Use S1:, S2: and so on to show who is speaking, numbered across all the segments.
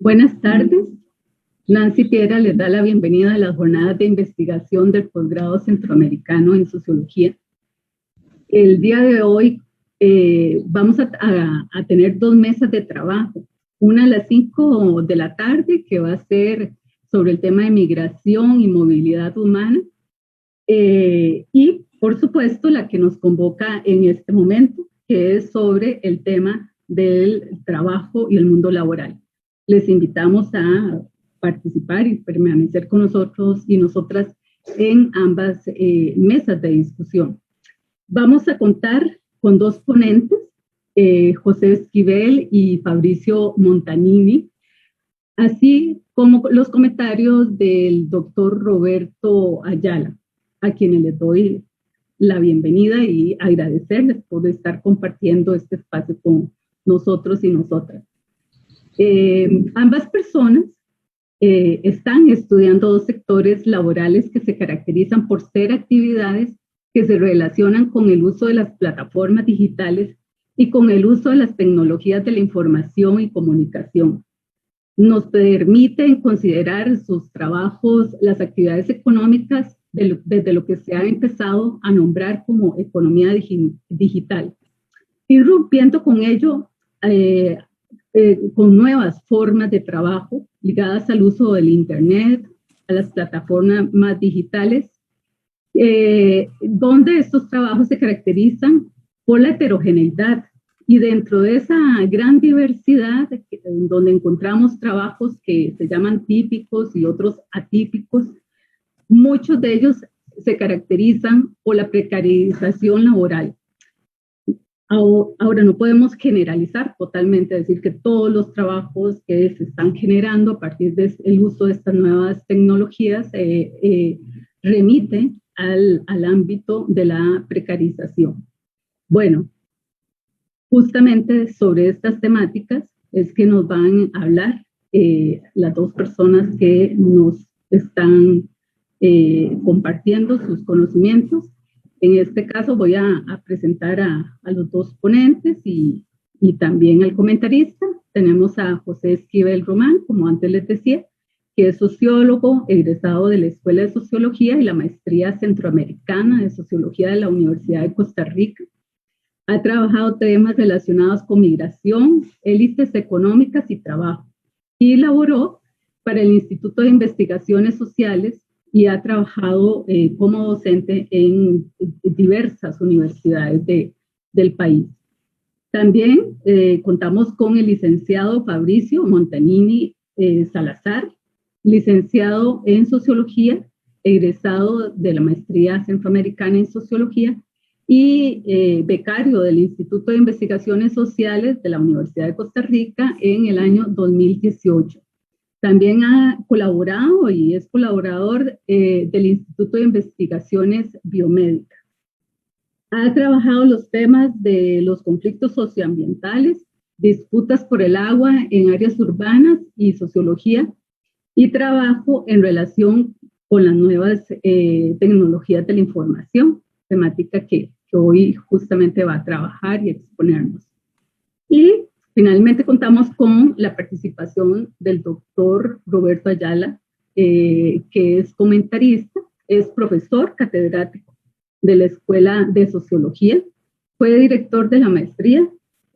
S1: Buenas tardes. Nancy Piedra les da la bienvenida a las jornadas de investigación del posgrado centroamericano en sociología. El día de hoy vamos a tener dos mesas de trabajo. Una a las 5 de la tarde, que va a ser sobre el tema de migración y movilidad humana. Y, por supuesto, la que nos convoca en este momento, que es sobre el tema del trabajo y el mundo laboral. Les invitamos a participar y permanecer con nosotros y nosotras en ambas mesas de discusión. Vamos a contar con dos ponentes, José Esquivel y Fabricio Montanini, así como los comentarios del doctor Roberto Ayala, a quienes les doy la bienvenida y agradecerles por estar compartiendo este espacio con nosotros y nosotras. Ambas personas están estudiando dos sectores laborales que se caracterizan por ser actividades que se relacionan con el uso de las plataformas digitales y con el uso de las tecnologías de la información y comunicación. Nos permiten considerar sus trabajos, las actividades económicas, desde lo que se ha empezado a nombrar como economía digital, irrumpiendo con ello con nuevas formas de trabajo ligadas al uso del Internet, a las plataformas más digitales, donde estos trabajos se caracterizan por la heterogeneidad. Y dentro de esa gran diversidad, donde encontramos trabajos que se llaman típicos y otros atípicos, muchos de ellos se caracterizan por la precarización laboral. Ahora no podemos generalizar totalmente, decir que todos los trabajos que se están generando a partir del uso de estas nuevas tecnologías remiten al ámbito de la precarización. Bueno, justamente sobre estas temáticas es que nos van a hablar las dos personas que nos están compartiendo sus conocimientos. En este caso voy a presentar a los dos ponentes y también al comentarista. Tenemos a José Esquivel Román, como antes les decía, que es sociólogo, egresado de la Escuela de Sociología y la Maestría Centroamericana de Sociología de la Universidad de Costa Rica. Ha trabajado temas relacionados con migración, élites económicas y trabajo. Y laboró para el Instituto de Investigaciones Sociales y ha trabajado como docente en diversas universidades del país. También contamos con el licenciado Fabricio Montanini Salazar, licenciado en Sociología, egresado de la Maestría Centroamericana en Sociología y becario del Instituto de Investigaciones Sociales de la Universidad de Costa Rica en el año 2018. También ha colaborado y es colaborador del Instituto de Investigaciones Biomédicas. Ha trabajado los temas de los conflictos socioambientales, disputas por el agua en áreas urbanas y sociología, y trabajo en relación con las nuevas tecnologías de la información, temática que hoy justamente va a trabajar y exponernos. Y finalmente contamos con la participación del doctor Roberto Ayala, que es comentarista, es profesor catedrático de la Escuela de Sociología, fue director de la maestría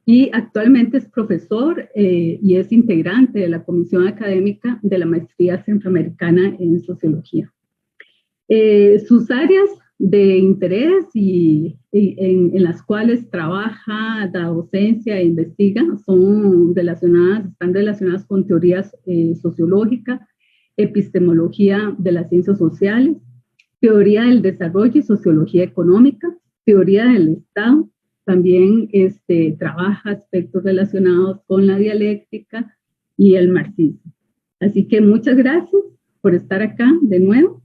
S1: y actualmente es profesor y es integrante de la Comisión Académica de la Maestría Centroamericana en Sociología. Sus áreas de interés y en las cuales trabaja, da docencia e investiga están relacionadas con teorías sociológicas, epistemología de las ciencias sociales, teoría del desarrollo y sociología económica, teoría del Estado. También trabaja aspectos relacionados con la dialéctica y el marxismo. Así que muchas gracias por estar acá de nuevo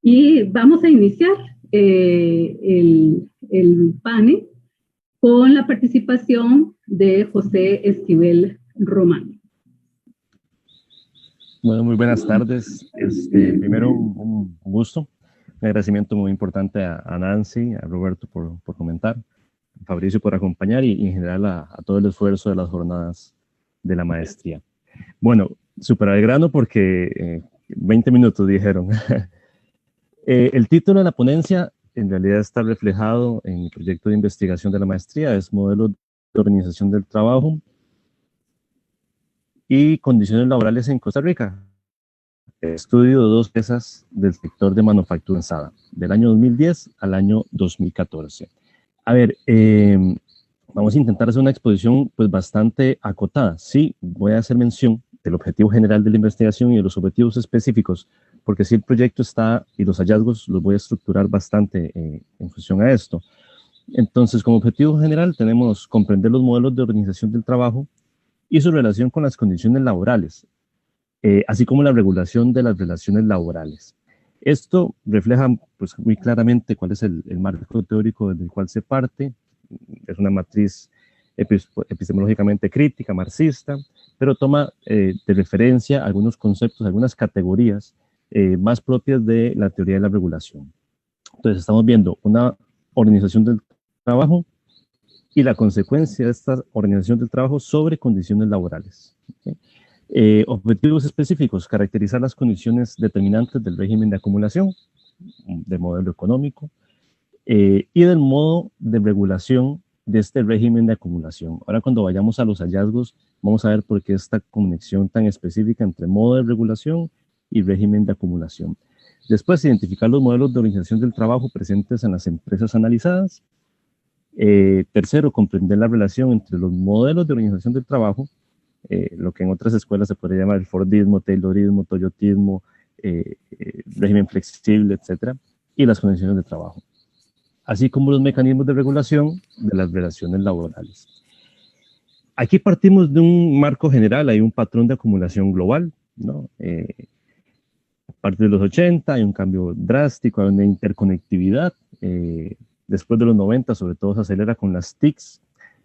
S1: y vamos a iniciar el panel con la participación de José Esquivel Román.
S2: Bueno, muy buenas tardes. Primero, un gusto, un agradecimiento muy importante a Nancy, a Roberto por comentar, a Fabricio por acompañar y en general a todo el esfuerzo de las jornadas de la maestría. Bueno, Súper al grano porque 20 minutos dijeron. El título de la ponencia en realidad está reflejado en el proyecto de investigación de la maestría, es Modelos de Organización del Trabajo y Condiciones Laborales en Costa Rica. Estudio de dos piezas del sector de manufactura avanzada, del año 2010 al año 2014. A ver, vamos a intentar hacer una exposición pues bastante acotada. Sí, voy a hacer mención del objetivo general de la investigación y de los objetivos específicos, porque si el proyecto está y los hallazgos los voy a estructurar bastante en función a esto. Entonces, como objetivo general tenemos comprender los modelos de organización del trabajo y su relación con las condiciones laborales, así como la regulación de las relaciones laborales. Esto refleja pues, muy claramente cuál es el marco teórico desde el cual se parte. Es una matriz epistemológicamente crítica, marxista, pero toma de referencia algunos conceptos, algunas categorías más propias de la teoría de la regulación. Entonces estamos viendo una organización del trabajo y la consecuencia de esta organización del trabajo sobre condiciones laborales. ¿Okay? Objetivos específicos, caracterizar las condiciones determinantes del régimen de acumulación, del modelo económico, y del modo de regulación de este régimen de acumulación. Ahora cuando vayamos a los hallazgos, vamos a ver por qué esta conexión tan específica entre modo de regulación y régimen de acumulación. Después, identificar los modelos de organización del trabajo presentes en las empresas analizadas. Tercero, comprender la relación entre los modelos de organización del trabajo, lo que en otras escuelas se podría llamar el Fordismo, Taylorismo, Toyotismo, régimen flexible, etcétera, y las condiciones de trabajo, así como los mecanismos de regulación de las relaciones laborales. Aquí partimos de un marco general, hay un patrón de acumulación global, ¿no? A partir de los 80 hay un cambio drástico, hay una interconectividad. Después de los 90, sobre todo, se acelera con las TICs.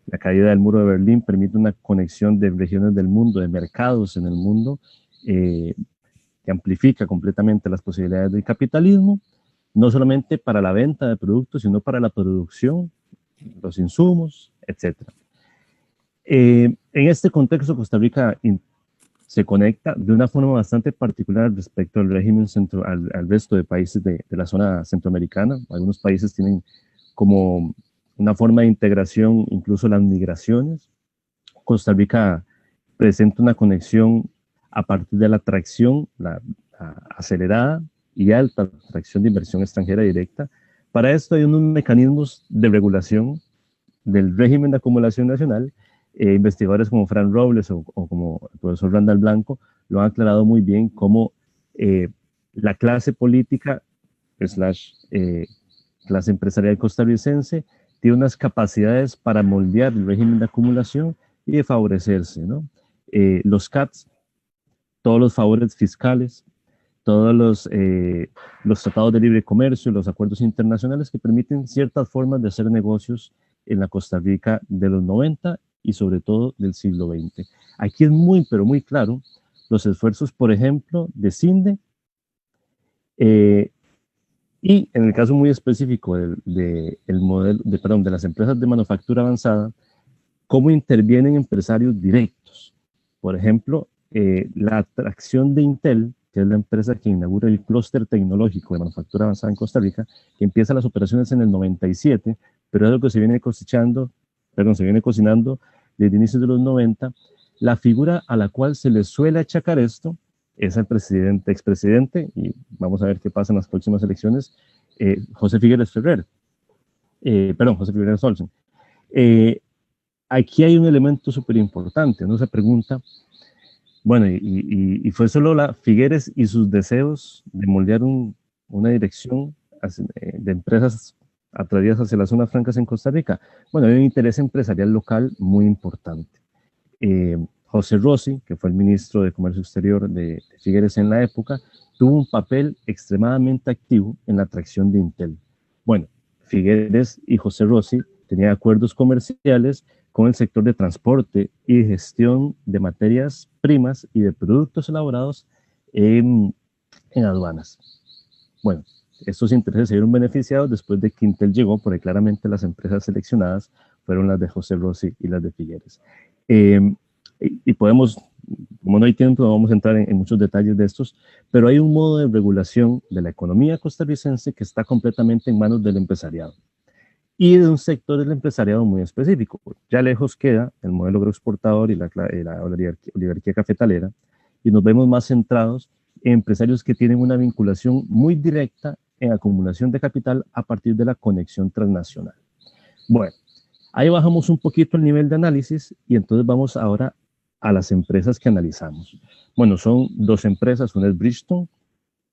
S2: La caída del muro de Berlín permite una conexión de regiones del mundo, de mercados en el mundo, que amplifica completamente las posibilidades del capitalismo, no solamente para la venta de productos, sino para la producción, los insumos, etc. En este contexto, Costa Rica se conecta de una forma bastante particular respecto al régimen al resto de países de la zona centroamericana. Algunos países tienen como una forma de integración incluso las migraciones. Costa Rica presenta una conexión a partir de la atracción, la acelerada y alta atracción de inversión extranjera directa. Para esto hay unos mecanismos de regulación del régimen de acumulación nacional. Investigadores como Fran Robles o como el profesor Randall Blanco lo han aclarado muy bien como la clase política clase empresarial costarricense tiene unas capacidades para moldear el régimen de acumulación y de favorecerse, ¿no? Los CATs, todos los favores fiscales, todos los tratados de libre comercio, los acuerdos internacionales que permiten ciertas formas de hacer negocios en la Costa Rica de los 90 y sobre todo del siglo XX. Aquí es muy, pero muy claro los esfuerzos, por ejemplo, de CINDE y en el caso muy específico de las empresas de manufactura avanzada, cómo intervienen empresarios directos. Por ejemplo, la atracción de Intel, que es la empresa que inaugura el clúster tecnológico de manufactura avanzada en Costa Rica, que empieza las operaciones en el 97, pero es lo que se viene cocinando desde inicios de los 90. La figura a la cual se le suele achacar esto es al expresidente, y vamos a ver qué pasa en las próximas elecciones, José Figueres Ferrer. José Figueres Olsen. Aquí hay un elemento súper importante. Uno se pregunta, bueno, y fue solo la Figueres y sus deseos de moldear una dirección de empresas atraídas hacia las zonas francas en Costa Rica. Bueno, hay un interés empresarial local muy importante. José Rossi, que fue el ministro de Comercio Exterior de Figueres en la época, tuvo un papel extremadamente activo en la atracción de Intel. Bueno, Figueres y José Rossi tenían acuerdos comerciales con el sector de transporte y gestión de materias primas y de productos elaborados en aduanas. Bueno, estos intereses se vieron beneficiados después de que Intel llegó, porque claramente las empresas seleccionadas fueron las de José Rossi y las de Figueres. Y podemos como no hay tiempo, no vamos a entrar en muchos detalles de estos, pero hay un modo de regulación de la economía costarricense que está completamente en manos del empresariado y de un sector del empresariado muy específico. Ya lejos queda el modelo agroexportador y la oligarquía cafetalera, y nos vemos más centrados en empresarios que tienen una vinculación muy directa en acumulación de capital a partir de la conexión transnacional. Bueno, ahí bajamos un poquito el nivel de análisis y entonces vamos ahora a las empresas que analizamos. Bueno, son dos empresas, una es Bridgestone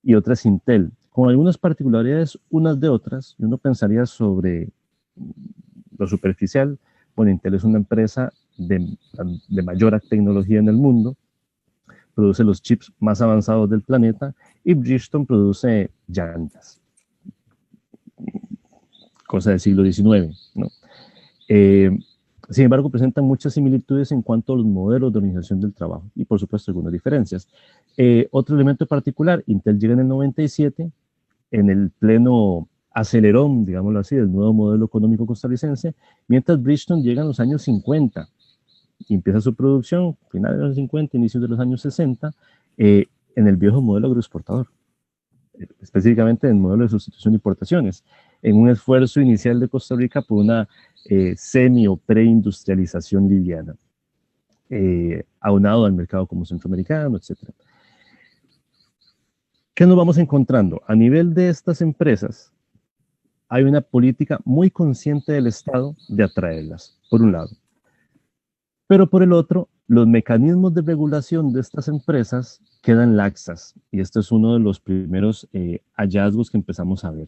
S2: y otra es Intel, con algunas particularidades unas de otras, y uno pensaría sobre lo superficial. Bueno, Intel es una empresa de mayor tecnología en el mundo, produce los chips más avanzados del planeta, y Bridgestone produce llantas, cosa del siglo XIX, ¿no? Sin embargo, presentan muchas similitudes en cuanto a los modelos de organización del trabajo y, por supuesto, algunas diferencias. Otro elemento particular, Intel llega en el 97, en el pleno acelerón, digámoslo así, del nuevo modelo económico costarricense, mientras Bridgestone llega en los años 50 y empieza su producción, finales de los 50, inicios de los años 60, en el viejo modelo agroexportador, específicamente en el modelo de sustitución de importaciones, en un esfuerzo inicial de Costa Rica por una semi o preindustrialización liviana, aunado al mercado como centroamericano, etc. ¿Qué nos vamos encontrando? A nivel de estas empresas, hay una política muy consciente del Estado de atraerlas, por un lado. Pero por el otro, los mecanismos de regulación de estas empresas quedan laxas, y este es uno de los primeros hallazgos que empezamos a ver.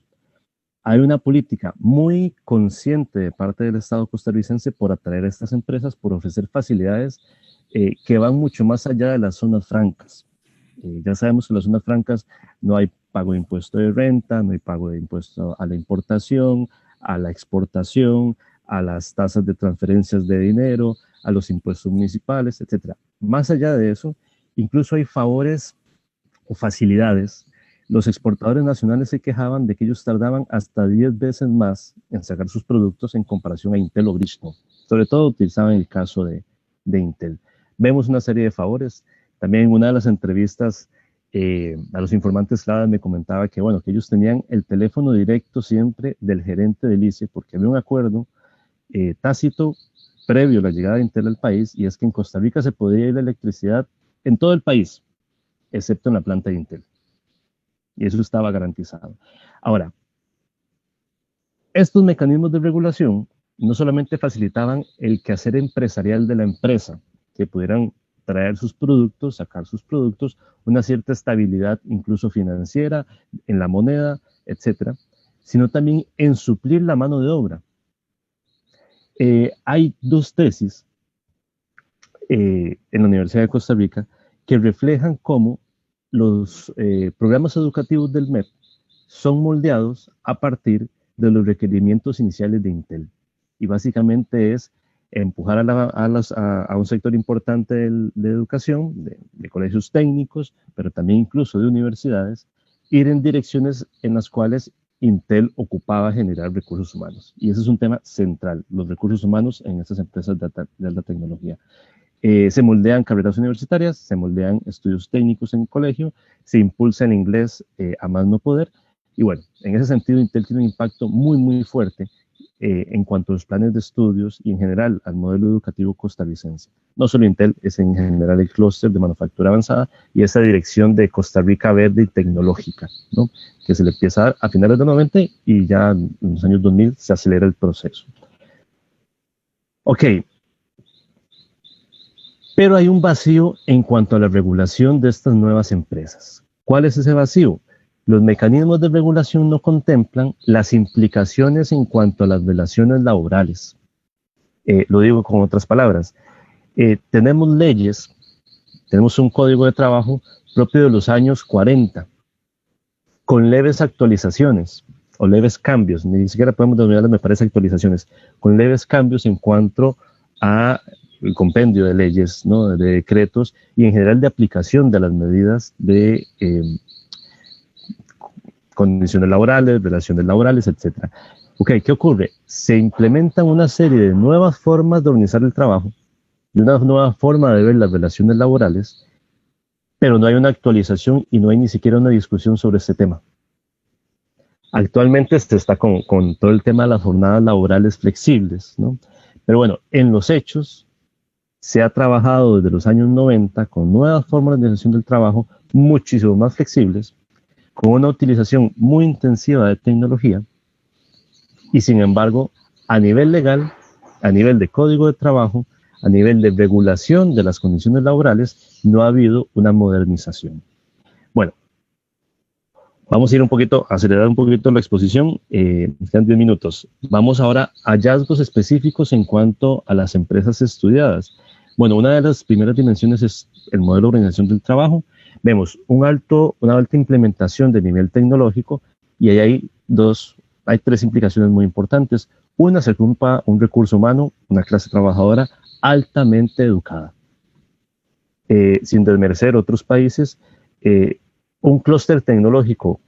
S2: Hay una política muy consciente de parte del Estado costarricense por atraer a estas empresas, por ofrecer facilidades que van mucho más allá de las zonas francas. Ya sabemos que en las zonas francas no hay pago de impuesto de renta, no hay pago de impuesto a la importación, a la exportación, a las tasas de transferencias de dinero, a los impuestos municipales, etc. Más allá de eso, incluso hay favores o facilidades. Los exportadores nacionales se quejaban de que ellos tardaban hasta 10 veces más en sacar sus productos en comparación a Intel o Bridgestone. Sobre todo utilizaban el caso de Intel. Vemos una serie de favores. También en una de las entrevistas a los informantes claves me comentaba que, bueno, que ellos tenían el teléfono directo siempre del gerente del ICE, porque había un acuerdo tácito previo a la llegada de Intel al país, y es que en Costa Rica se podía ir la electricidad en todo el país, excepto en la planta de Intel. Y eso estaba garantizado. Ahora, estos mecanismos de regulación no solamente facilitaban el quehacer empresarial de la empresa, que pudieran traer sus productos, sacar sus productos, una cierta estabilidad incluso financiera en la moneda, etcétera, sino también en suplir la mano de obra. Hay dos tesis en la Universidad de Costa Rica que reflejan cómo los programas educativos del MEP son moldeados a partir de los requerimientos iniciales de Intel. Y básicamente es empujar a un sector importante de educación, de colegios técnicos, pero también incluso de universidades, ir en direcciones en las cuales Intel ocupaba generar recursos humanos. Y ese es un tema central, los recursos humanos en estas empresas de alta tecnología. Se moldean carreras universitarias, se moldean estudios técnicos en el colegio, se impulsa el inglés a más no poder, y bueno, en ese sentido Intel tiene un impacto muy, muy fuerte en cuanto a los planes de estudios y en general al modelo educativo costarricense. No solo Intel, es en general el clúster de manufactura avanzada y esa dirección de Costa Rica verde y tecnológica, ¿no? Que se le empieza a dar a finales de los 90 y ya en los años 2000 se acelera el proceso. Ok. Pero hay un vacío en cuanto a la regulación de estas nuevas empresas. ¿Cuál es ese vacío? Los mecanismos de regulación no contemplan las implicaciones en cuanto a las relaciones laborales. Lo digo con otras palabras. Tenemos leyes, tenemos un código de trabajo propio de los años 40, con leves actualizaciones o leves cambios, ni siquiera podemos denominarlas, me parece, actualizaciones, con leves cambios en cuanto a el compendio de leyes, ¿no? De decretos y en general de aplicación de las medidas de condiciones laborales, relaciones laborales, etc. Ok, ¿qué ocurre? Se implementan una serie de nuevas formas de organizar el trabajo, de una nueva forma de ver las relaciones laborales, pero no hay una actualización y no hay ni siquiera una discusión sobre este tema. Actualmente está con todo el tema de las jornadas laborales flexibles, ¿no? Pero bueno, en los hechos se ha trabajado desde los años 90 con nuevas formas de organización del trabajo muchísimo más flexibles, con una utilización muy intensiva de tecnología y sin embargo, a nivel legal, a nivel de código de trabajo, a nivel de regulación de las condiciones laborales, no ha habido una modernización. Bueno, vamos a ir acelerar un poquito la exposición, quedan 10 minutos. Vamos ahora a hallazgos específicos en cuanto a las empresas estudiadas. Bueno, una de las primeras dimensiones es el modelo de organización del trabajo. Vemos una alta implementación de nivel tecnológico y ahí hay tres implicaciones muy importantes. Una, se ocupa un recurso humano, una clase trabajadora altamente educada. Sin desmerecer otros países, un clúster tecnológico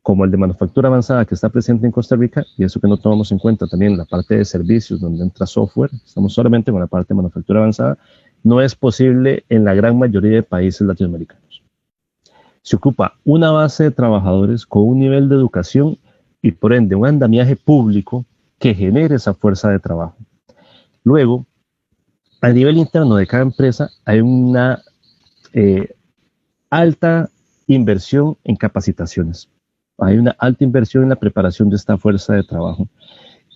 S2: como el de manufactura avanzada que está presente en Costa Rica, y eso que no tomamos en cuenta también la parte de servicios donde entra software, estamos solamente con la parte de manufactura avanzada, no es posible en la gran mayoría de países latinoamericanos. Se ocupa una base de trabajadores con un nivel de educación y por ende un andamiaje público que genere esa fuerza de trabajo. Luego, a nivel interno de cada empresa hay una alta inversión en capacitaciones. Hay una alta inversión en la preparación de esta fuerza de trabajo.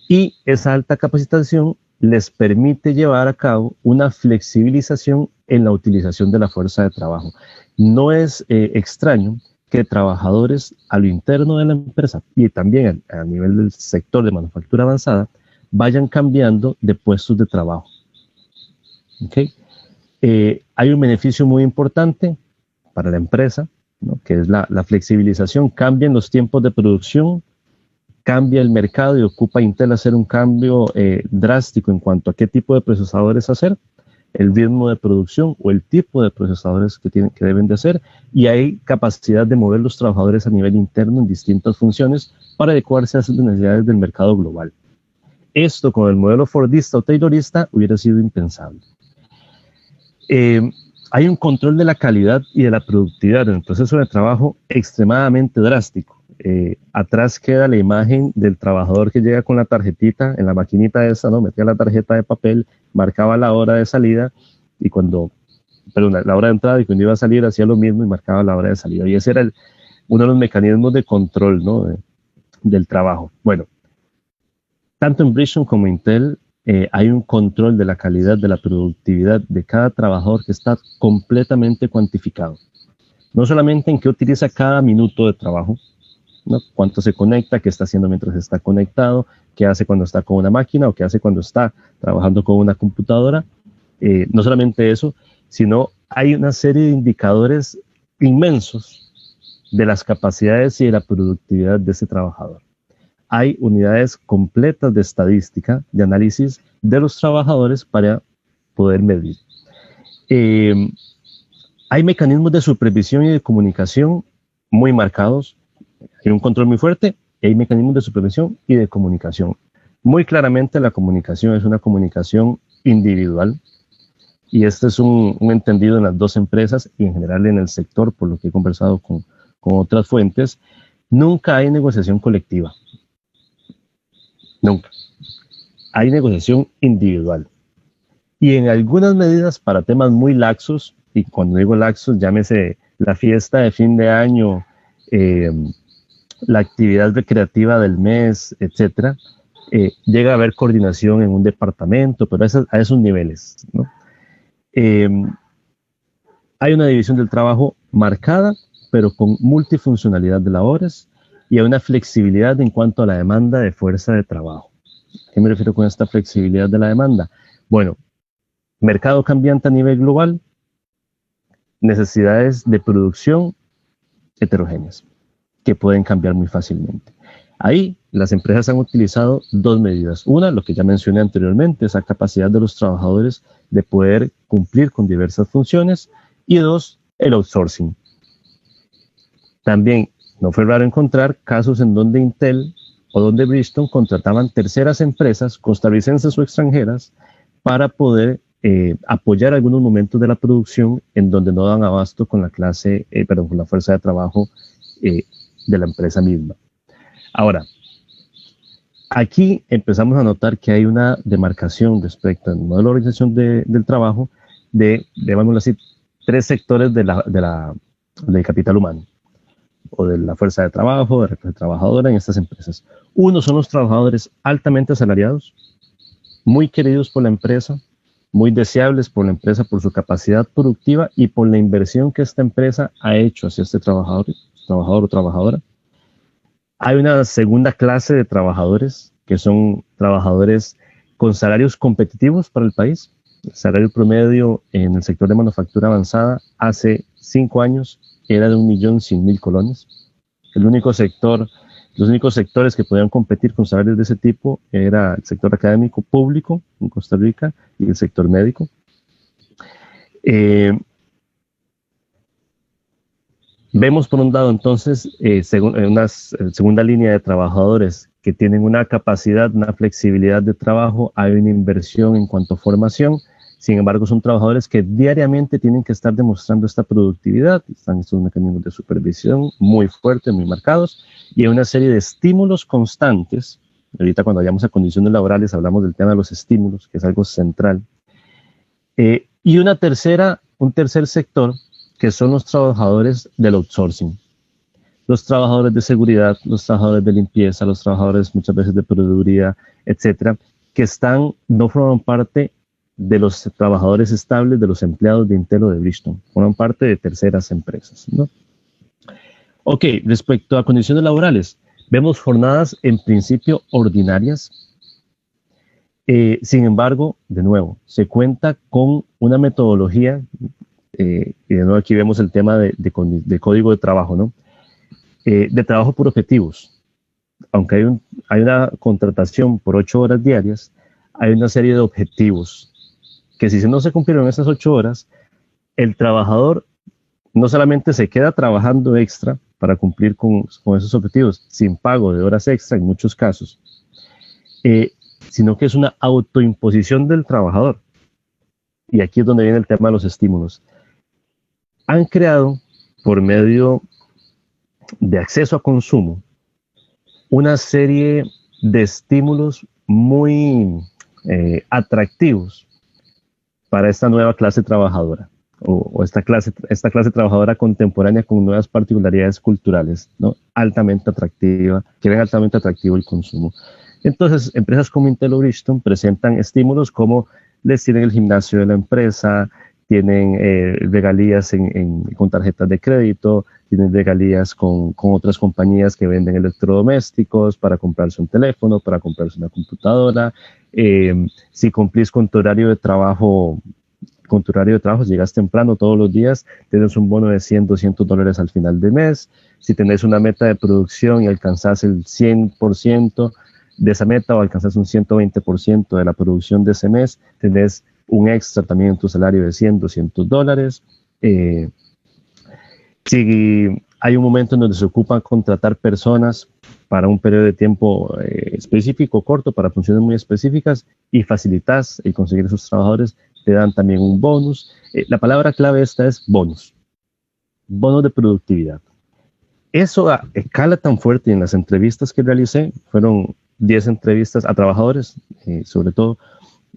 S2: Y esa alta capacitación les permite llevar a cabo una flexibilización en la utilización de la fuerza de trabajo. No es extraño que trabajadores a lo interno de la empresa y también a nivel del sector de manufactura avanzada vayan cambiando de puestos de trabajo. ¿Okay? Hay un beneficio muy importante para la empresa, ¿no? Que es la flexibilización. Cambian los tiempos de producción, cambia el mercado y ocupa Intel hacer un cambio drástico en cuanto a qué tipo de procesadores hacer, el ritmo de producción o el tipo de procesadores que deben de hacer, y hay capacidad de mover los trabajadores a nivel interno en distintas funciones para adecuarse a esas necesidades del mercado global. Esto con el modelo fordista o taylorista hubiera sido impensable. Hay un control de la calidad y de la productividad en el proceso de trabajo extremadamente drástico. Atrás queda la imagen del trabajador que llega con la tarjetita, en la maquinita esa, ¿no? Metía la tarjeta de papel, marcaba la hora de salida y la hora de entrada, y cuando iba a salir hacía lo mismo y marcaba la hora de salida. Y ese era uno de los mecanismos de control, ¿no? del trabajo. Bueno, tanto en Bridgestone como en Intel hay un control de la calidad, de la productividad de cada trabajador que está completamente cuantificado. No solamente en qué utiliza cada minuto de trabajo, ¿no? Cuánto se conecta, qué está haciendo mientras está conectado, qué hace cuando está con una máquina o qué hace cuando está trabajando con una computadora. No solamente eso, sino hay una serie de indicadores inmensos de las capacidades y de la productividad de ese trabajador. Hay unidades completas de estadística, de análisis de los trabajadores para poder medir. Hay mecanismos de supervisión y de comunicación muy marcados. Hay un control muy fuerte y hay mecanismos de supervisión y de comunicación. Muy claramente la comunicación es una comunicación individual y este es un entendido en las dos empresas y en general en el sector, por lo que he conversado con otras fuentes. Nunca hay negociación colectiva. Nunca. Hay negociación individual. Y en algunas medidas para temas muy laxos, y cuando digo laxos, llámese la fiesta de fin de año, la actividad recreativa del mes, etcétera, llega a haber coordinación en un departamento, pero a esos niveles, ¿no? Hay una división del trabajo marcada, pero con multifuncionalidad de labores, y hay una flexibilidad en cuanto a la demanda de fuerza de trabajo. ¿Qué me refiero con esta flexibilidad de la demanda? Bueno, mercado cambiante a nivel global, necesidades de producción heterogéneas, que pueden cambiar muy fácilmente. Ahí las empresas han utilizado dos medidas. Una, lo que ya mencioné anteriormente, esa capacidad de los trabajadores de poder cumplir con diversas funciones. Y dos, el outsourcing. También no fue raro encontrar casos en donde Intel o donde Bridgestone contrataban terceras empresas, costarricenses o extranjeras, para poder apoyar algunos momentos de la producción en donde no dan abasto con con la fuerza de trabajo de la empresa misma. Ahora, aquí empezamos a notar que hay una demarcación respecto al modelo de organización del trabajo digámoslo así, 3 sectores del capital humano, o de la fuerza de trabajo, de la clase trabajadora en estas empresas. Uno son los trabajadores altamente asalariados, muy queridos por la empresa, muy deseables por la empresa por su capacidad productiva y por la inversión que esta empresa ha hecho hacia este trabajador o trabajadora. Hay una segunda clase de trabajadores que son trabajadores con salarios competitivos para el país. El salario promedio en el sector de manufactura avanzada hace 5 años era de 1.100.000 colones. Los únicos sectores que podían competir con salarios de ese tipo era el sector académico público en Costa Rica y el sector médico. Vemos por un lado entonces una segunda línea de trabajadores que tienen una capacidad, una flexibilidad de trabajo, hay una inversión en cuanto a formación. Sin embargo, son trabajadores que diariamente tienen que estar demostrando esta productividad. Están estos mecanismos de supervisión muy fuertes, muy marcados, y hay una serie de estímulos constantes. Ahorita cuando vayamos a condiciones laborales hablamos del tema de los estímulos, que es algo central. Y un tercer sector, que son los trabajadores del outsourcing. Los trabajadores de seguridad, los trabajadores de limpieza, los trabajadores muchas veces de proveeduría, etcétera, que no forman parte de los trabajadores estables, de los empleados de Intel o de Bridgestone, forman parte de terceras empresas, ¿no? Ok, respecto a condiciones laborales, vemos jornadas en principio ordinarias. Sin embargo, de nuevo, se cuenta con una metodología, y de nuevo aquí vemos el tema de código de trabajo, ¿no? De trabajo por objetivos. Aunque hay una contratación por 8 horas diarias, hay una serie de objetivos que si no se cumplieron esas 8 horas, el trabajador no solamente se queda trabajando extra para cumplir con esos objetivos, sin pago de horas extra en muchos casos, sino que es una autoimposición del trabajador. Y aquí es donde viene el tema de los estímulos. Han creado, por medio de acceso a consumo, una serie de estímulos muy atractivos para esta nueva clase trabajadora, o esta clase trabajadora contemporánea con nuevas particularidades culturales, ¿no? Altamente atractiva, que ven altamente atractivo el consumo. Entonces, empresas como Intel o Bridgestone presentan estímulos como les tienen el gimnasio de la empresa, tienen regalías con tarjetas de crédito, tienen regalías con otras compañías que venden electrodomésticos para comprarse un teléfono, para comprarse una computadora. Si cumplís con tu horario de trabajo, llegas temprano todos los días, tienes un bono de $100, $200 al final del mes. Si tenés una meta de producción y alcanzás el 100% de esa meta o alcanzás un 120% de la producción de ese mes, tenés un extra también en tu salario de $100, $200. Si hay un momento en donde se ocupa contratar personas para un periodo de tiempo específico, corto, para funciones muy específicas, y facilitas el conseguir esos trabajadores, te dan también un bonus. La palabra clave esta es bonus. Bonos de productividad. Eso escala tan fuerte, y en las entrevistas que realicé, fueron 10 entrevistas a trabajadores, sobre todo.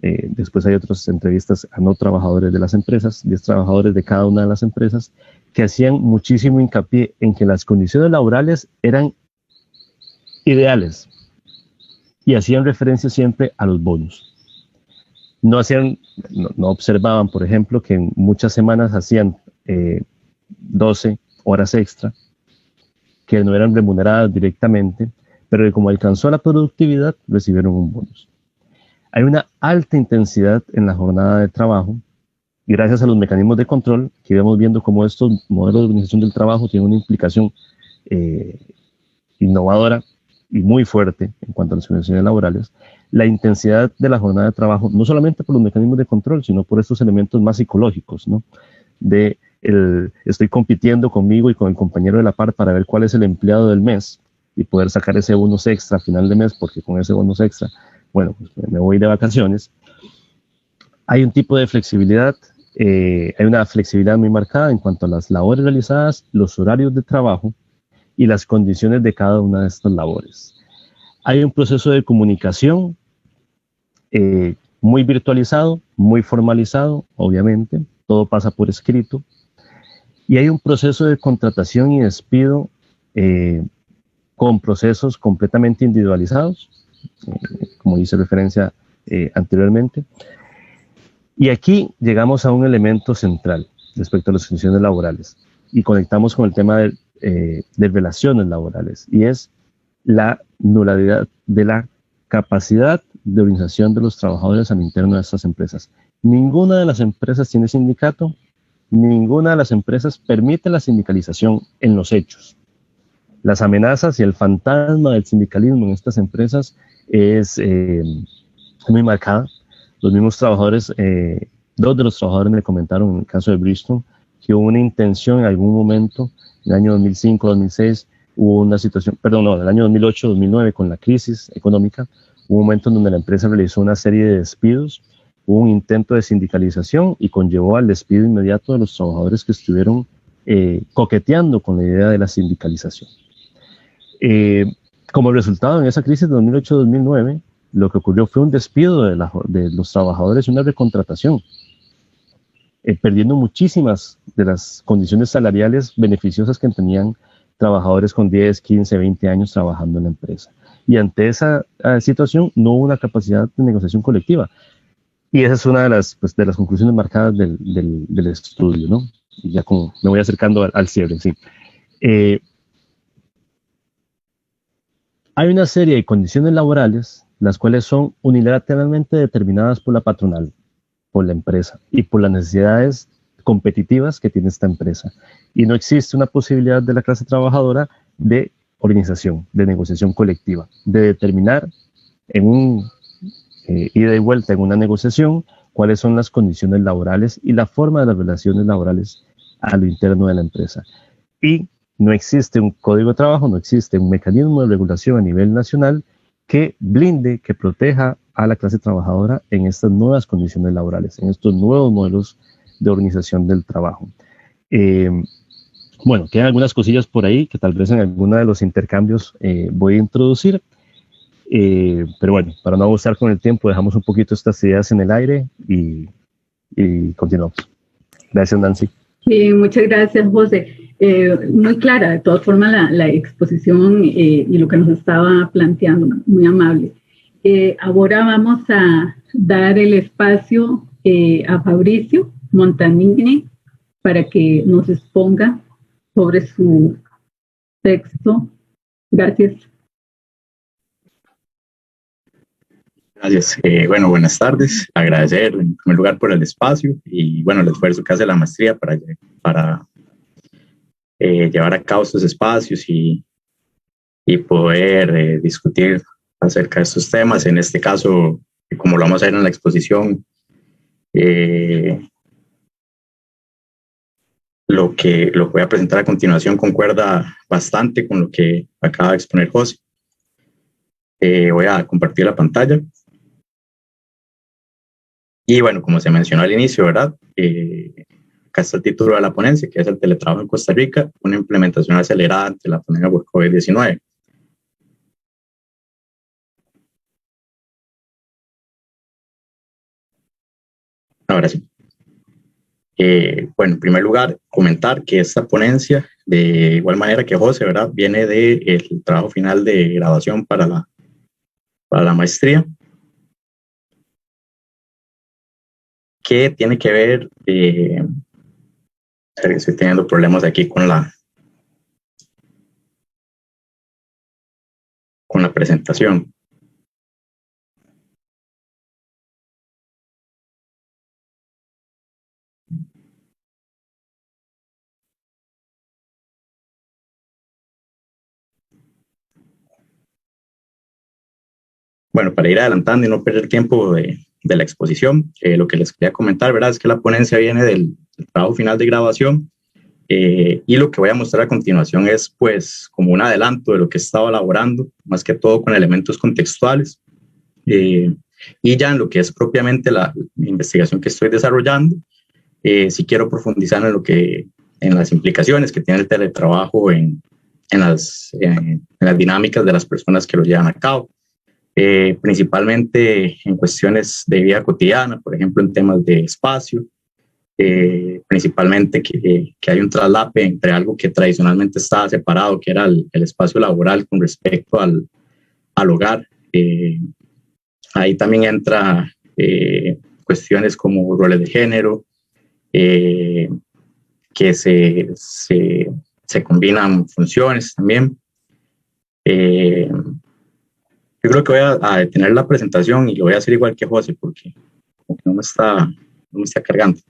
S2: Después hay otras entrevistas a no trabajadores de las empresas, 10 trabajadores de cada una de las empresas, que hacían muchísimo hincapié en que las condiciones laborales eran ideales y hacían referencia siempre a los bonos. No observaban, por ejemplo, que en muchas semanas hacían 12 horas extra que no eran remuneradas directamente, pero que como alcanzó la productividad recibieron un bonus. Hay una alta intensidad en la jornada de trabajo, y gracias a los mecanismos de control que íbamos viendo cómo estos modelos de organización del trabajo tienen una implicación innovadora y muy fuerte en cuanto a las condiciones laborales. La intensidad de la jornada de trabajo, no solamente por los mecanismos de control, sino por estos elementos más psicológicos, ¿no? Estoy compitiendo conmigo y con el compañero de la par para ver cuál es el empleado del mes y poder sacar ese bonus extra a final de mes, porque con ese bonus extra, bueno, pues me voy de vacaciones. Hay un tipo de flexibilidad, hay una flexibilidad muy marcada en cuanto a las labores realizadas, los horarios de trabajo y las condiciones de cada una de estas labores. Hay un proceso de comunicación muy virtualizado, muy formalizado, obviamente, todo pasa por escrito, y hay un proceso de contratación y despido con procesos completamente individualizados, como hice referencia anteriormente. Y aquí llegamos a un elemento central respecto a las condiciones laborales y conectamos con el tema de relaciones laborales, y es la nulidad de la capacidad de organización de los trabajadores al interno de estas empresas. Ninguna de las empresas tiene sindicato, ninguna de las empresas permite la sindicalización en los hechos. Las amenazas y el fantasma del sindicalismo en estas empresas es muy marcada. Los mismos trabajadores, dos de los trabajadores me comentaron en el caso de Bristol que hubo una intención en algún momento, en el año 2005, 2006, hubo una situación, perdón, no, en el año 2008, 2009, con la crisis económica, hubo un momento en donde la empresa realizó una serie de despidos, hubo un intento de sindicalización y conllevó al despido inmediato de los trabajadores que estuvieron coqueteando con la idea de la sindicalización. Como resultado en esa crisis de 2008-2009, lo que ocurrió fue un despido de los trabajadores y una recontratación, perdiendo muchísimas de las condiciones salariales beneficiosas que tenían trabajadores con 10, 15, 20 años trabajando en la empresa. Y ante esa situación no hubo una capacidad de negociación colectiva. Y esa es una de las conclusiones marcadas del estudio, ¿no? Y ya como me voy acercando al cierre, sí. Hay una serie de condiciones laborales, las cuales son unilateralmente determinadas por la patronal, por la empresa y por las necesidades competitivas que tiene esta empresa. Y no existe una posibilidad de la clase trabajadora de organización, de negociación colectiva, de determinar en un ida y vuelta en una negociación cuáles son las condiciones laborales y la forma de las relaciones laborales a lo interno de la empresa. Y no existe un código de trabajo, no existe un mecanismo de regulación a nivel nacional que blinde, que proteja a la clase trabajadora en estas nuevas condiciones laborales, en estos nuevos modelos de organización del trabajo. Bueno, quedan algunas cosillas por ahí que tal vez en alguno de los intercambios voy a introducir, pero bueno, para no abusar con el tiempo, dejamos un poquito estas ideas en el aire y continuamos. Gracias, Nancy.
S1: Sí, muchas gracias, José. Muy clara, de todas formas, la exposición y lo que nos estaba planteando, muy amable. Ahora vamos a dar el espacio a Fabricio Montanini para que nos exponga sobre su texto. Gracias.
S3: Gracias. Bueno, buenas tardes. Agradecer en primer lugar por el espacio y bueno, el esfuerzo que hace la maestría para llevar a cabo estos espacios y poder discutir acerca de estos temas. En este caso, como lo vamos a ver en la exposición, lo que voy a presentar a continuación concuerda bastante con lo que acaba de exponer José. Voy a compartir la pantalla. Y bueno, como se mencionó al inicio, ¿verdad? Acá está el título de la ponencia, que es el teletrabajo en Costa Rica, una implementación acelerada ante la pandemia por COVID-19. Ahora sí. Bueno, en primer lugar, comentar que esta ponencia, de igual manera que José, ¿verdad? Viene del trabajo final de graduación para la maestría, que tiene que ver, estoy teniendo problemas aquí con la presentación. Bueno, para ir adelantando y no perder tiempo de la exposición, lo que les quería comentar, ¿verdad? Es que la ponencia viene del trabajo final de graduación y lo que voy a mostrar a continuación es pues como un adelanto de lo que he estado elaborando, más que todo con elementos contextuales. Y ya en lo que es propiamente la investigación que estoy desarrollando, sí quiero profundizar en las implicaciones que tiene el teletrabajo en las dinámicas de las personas que lo llevan a cabo, principalmente en cuestiones de vida cotidiana, por ejemplo, en temas de espacio, principalmente que hay un traslape entre algo que tradicionalmente estaba separado, que era el espacio laboral con respecto al hogar. Ahí también entra cuestiones como roles de género, que se combinan funciones también. Yo creo que voy a detener la presentación y lo voy a hacer igual que José, porque como que no me está cargando.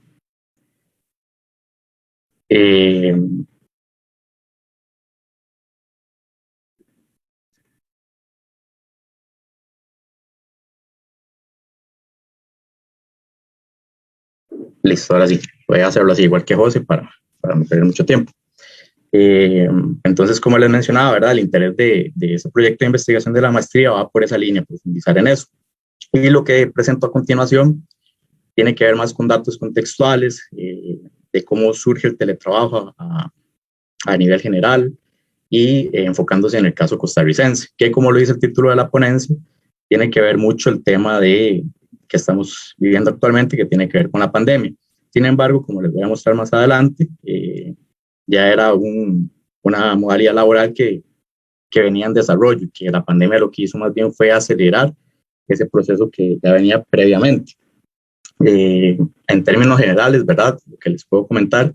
S3: Listo, ahora sí, voy a hacerlo así igual que José para no perder mucho tiempo. Entonces, como les mencionaba, ¿verdad? El interés de ese proyecto de investigación de la maestría va por esa línea, profundizar en eso. Y lo que presento a continuación tiene que ver más con datos contextuales, de cómo surge el teletrabajo a nivel general y enfocándose en el caso costarricense, que como lo dice el título de la ponencia, tiene que ver mucho el tema que estamos viviendo actualmente, que tiene que ver con la pandemia. Sin embargo, como les voy a mostrar más adelante, ya era una modalidad laboral que venía en desarrollo y que la pandemia lo que hizo más bien fue acelerar ese proceso que ya venía previamente. En términos generales, ¿verdad? Lo que les puedo comentar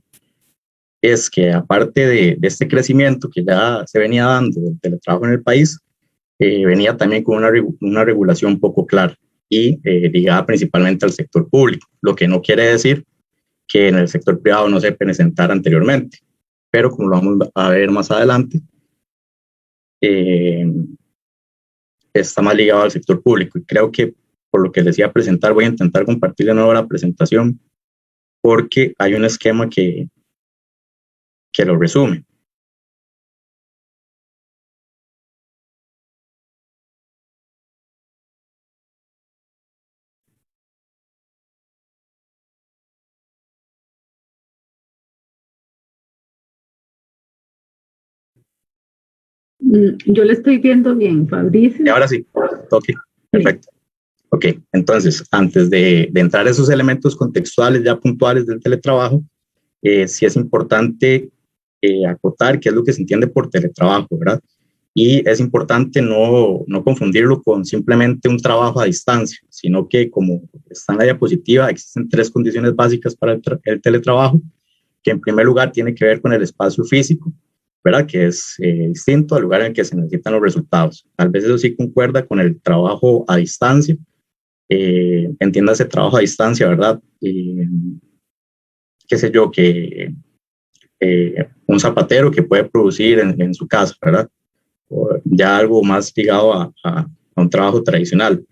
S3: es que aparte de este crecimiento que ya se venía dando del teletrabajo en el país, venía también con una regulación poco clara y ligada principalmente al sector público, lo que no quiere decir que en el sector privado no se presentara anteriormente, pero como lo vamos a ver más adelante, está más ligado al sector público y creo que por lo que les iba a presentar voy a intentar compartir de nuevo la presentación porque hay un esquema que lo resume.
S1: Yo le estoy viendo bien, Fabricio.
S3: Y ahora sí, ok, perfecto. Ok, entonces, antes de entrar a esos elementos contextuales ya puntuales del teletrabajo, sí es importante acotar qué es lo que se entiende por teletrabajo, ¿verdad? Y es importante no confundirlo con simplemente un trabajo a distancia, sino que como está en la diapositiva, existen 3 condiciones básicas para el teletrabajo, que en primer lugar tiene que ver con el espacio físico, ¿verdad? Que es distinto al lugar en el que se necesitan los resultados. Tal vez eso sí concuerda con el trabajo a distancia, entiéndase trabajo a distancia, ¿verdad? Qué sé yo, que un zapatero que puede producir en su casa, ¿verdad? O ya algo más ligado a un trabajo tradicional.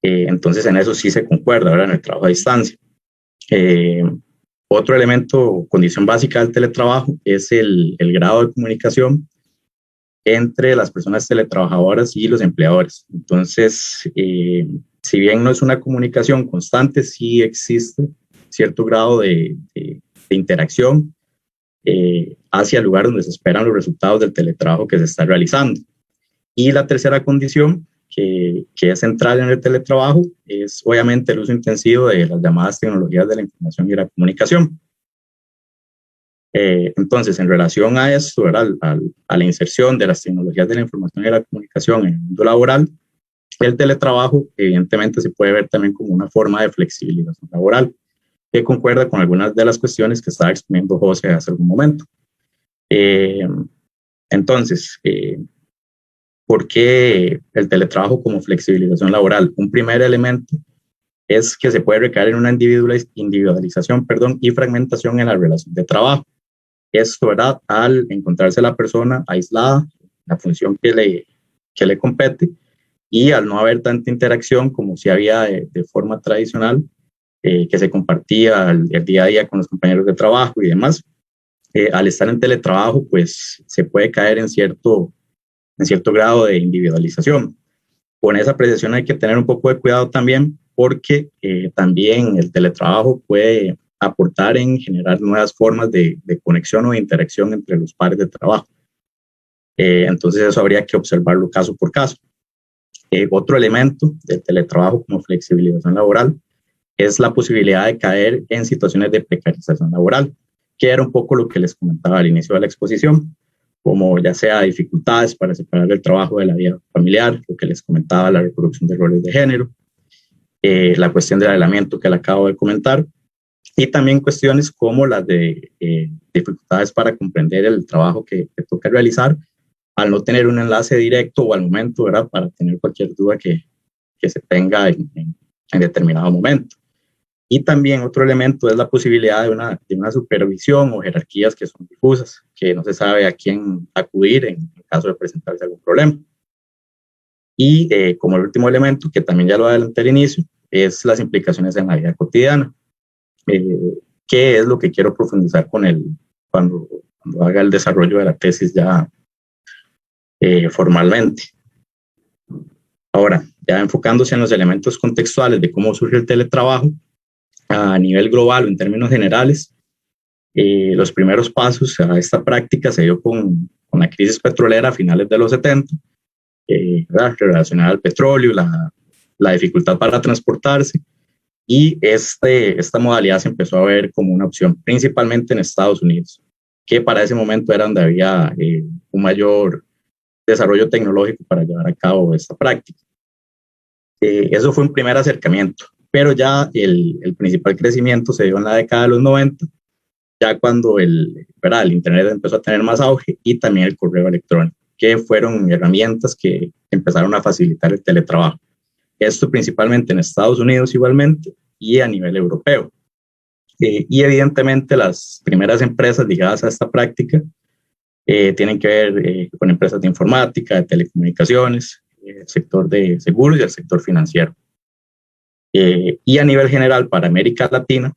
S3: Entonces en eso sí se concuerda, ¿verdad? En el trabajo a distancia. Otro elemento, condición básica del teletrabajo, es el grado de comunicación entre las personas teletrabajadoras y los empleadores. Entonces, si bien no es una comunicación constante, sí existe cierto grado de interacción hacia el lugar donde se esperan los resultados del teletrabajo que se está realizando. Y la tercera condición, que es central en el teletrabajo, es obviamente el uso intensivo de las llamadas tecnologías de la información y la comunicación. Entonces, en relación a esto, a la inserción de las tecnologías de la información y la comunicación en el mundo laboral, el teletrabajo evidentemente se puede ver también como una forma de flexibilización laboral, que concuerda con algunas de las cuestiones que estaba exponiendo José hace algún momento. Entonces, ¿por qué el teletrabajo como flexibilización laboral? Un primer elemento es que se puede recaer en una individualización y fragmentación en la relación de trabajo. Esto, ¿verdad? Al encontrarse la persona aislada, la función que le compete, y al no haber tanta interacción como si había de forma tradicional, que se compartía el día a día con los compañeros de trabajo y demás, al estar en teletrabajo, pues se puede caer en cierto grado de individualización. con esa apreciación hay que tener un poco de cuidado también, porque también el teletrabajo puede aportar en generar nuevas formas de conexión o de interacción entre los pares de trabajo. Entonces eso habría que observarlo caso por caso. Otro elemento del teletrabajo como flexibilización laboral es la posibilidad de caer en situaciones de precarización laboral, que era un poco lo que les comentaba al inicio de la exposición, como ya sea dificultades para separar el trabajo de la vida familiar, lo que les comentaba, la reproducción de roles de género, la cuestión del aislamiento que le acabo de comentar, y también cuestiones como las de dificultades para comprender el trabajo que toca realizar al no tener un enlace directo o al momento, ¿verdad? Para tener cualquier duda que se tenga en determinado momento. Y también otro elemento es la posibilidad de una supervisión o jerarquías que son difusas, que no se sabe a quién acudir en caso de presentarse algún problema. Y como el último elemento, que también ya lo adelanté al inicio, es las implicaciones en la vida cotidiana, que es lo que quiero profundizar con cuando haga el desarrollo de la tesis ya formalmente. Ahora, ya enfocándose en los elementos contextuales de cómo surge el teletrabajo, a nivel global o en términos generales, los primeros pasos a esta práctica se dio con la crisis petrolera a finales de los 70, relacionada al petróleo, la dificultad para transportarse, y esta modalidad se empezó a ver como una opción, principalmente en Estados Unidos, que para ese momento era donde había un mayor desarrollo tecnológico para llevar a cabo esta práctica. Eso fue un primer acercamiento, pero ya el principal crecimiento se dio en la década de los 90, ya cuando el Internet empezó a tener más auge y también el correo electrónico, que fueron herramientas que empezaron a facilitar el teletrabajo. Esto principalmente en Estados Unidos igualmente y a nivel europeo. Y evidentemente las primeras empresas ligadas a esta práctica tienen que ver con empresas de informática, de telecomunicaciones, el sector de seguros y el sector financiero. Y a nivel general para América Latina,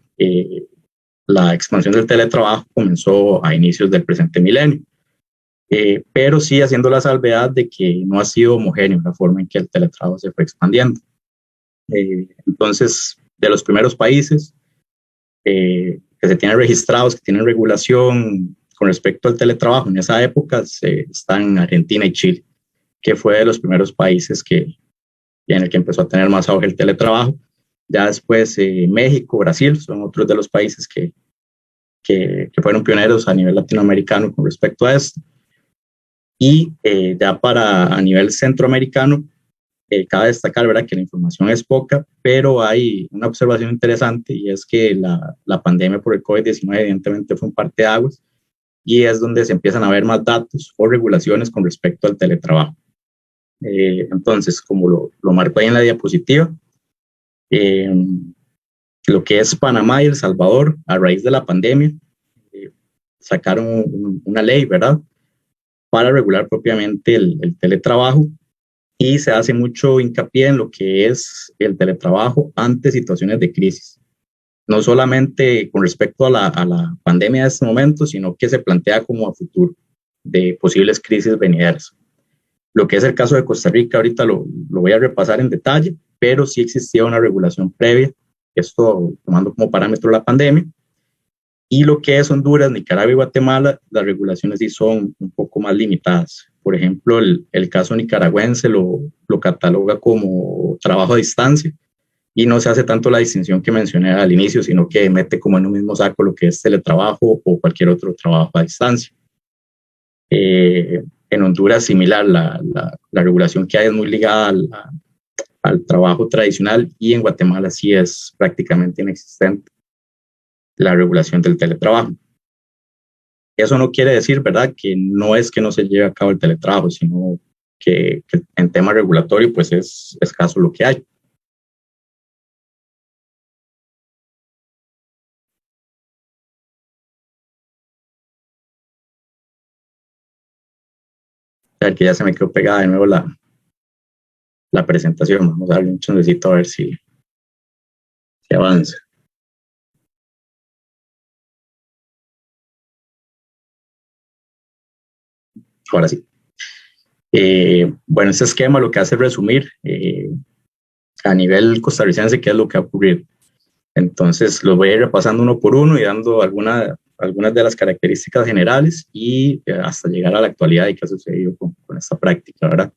S3: la expansión del teletrabajo comenzó a inicios del presente milenio, pero sí haciendo la salvedad de que no ha sido homogéneo la forma en que el teletrabajo se fue expandiendo. Entonces, de los primeros países que se tienen registrados, que tienen regulación con respecto al teletrabajo en esa época, están Argentina y Chile, que fue de los primeros países en el que empezó a tener más auge el teletrabajo. Ya después México, Brasil son otros de los países que fueron pioneros a nivel latinoamericano con respecto a esto. Y ya a nivel centroamericano, cabe destacar, ¿verdad?, que la información es poca, pero hay una observación interesante, y es que la pandemia por el COVID-19 evidentemente fue un parteaguas, y es donde se empiezan a ver más datos o regulaciones con respecto al teletrabajo. Entonces, como lo marco ahí en la diapositiva, lo que es Panamá y El Salvador, a raíz de la pandemia, sacaron una ley, ¿verdad?, para regular propiamente el teletrabajo, y se hace mucho hincapié en lo que es el teletrabajo ante situaciones de crisis. No solamente con respecto a la pandemia de este momento, sino que se plantea como a futuro de posibles crisis venideras. Lo que es el caso de Costa Rica, ahorita lo voy a repasar en detalle, pero sí existía una regulación previa, esto tomando como parámetro la pandemia. Y lo que es Honduras, Nicaragua y Guatemala, las regulaciones sí son un poco más limitadas. Por ejemplo, el caso nicaragüense lo cataloga como trabajo a distancia, y no se hace tanto la distinción que mencioné al inicio, sino que mete como en un mismo saco lo que es teletrabajo o cualquier otro trabajo a distancia. En Honduras, similar, la regulación que hay es muy ligada al trabajo tradicional, y en Guatemala sí es prácticamente inexistente la regulación del teletrabajo. Eso no quiere decir, ¿verdad?, que no es que no se lleve a cabo el teletrabajo, sino que en tema regulatorio pues es escaso lo que hay. A ver, que ya se me quedó pegada de nuevo la presentación. Vamos a darle un chancecito a ver si avanza. Ahora sí. Bueno, este esquema lo que hace es resumir a nivel costarricense qué es lo que ha ocurrido. Entonces, lo voy a ir repasando uno por uno y dando algunas de las características generales y hasta llegar a la actualidad y qué ha sucedido con esta práctica, ¿verdad?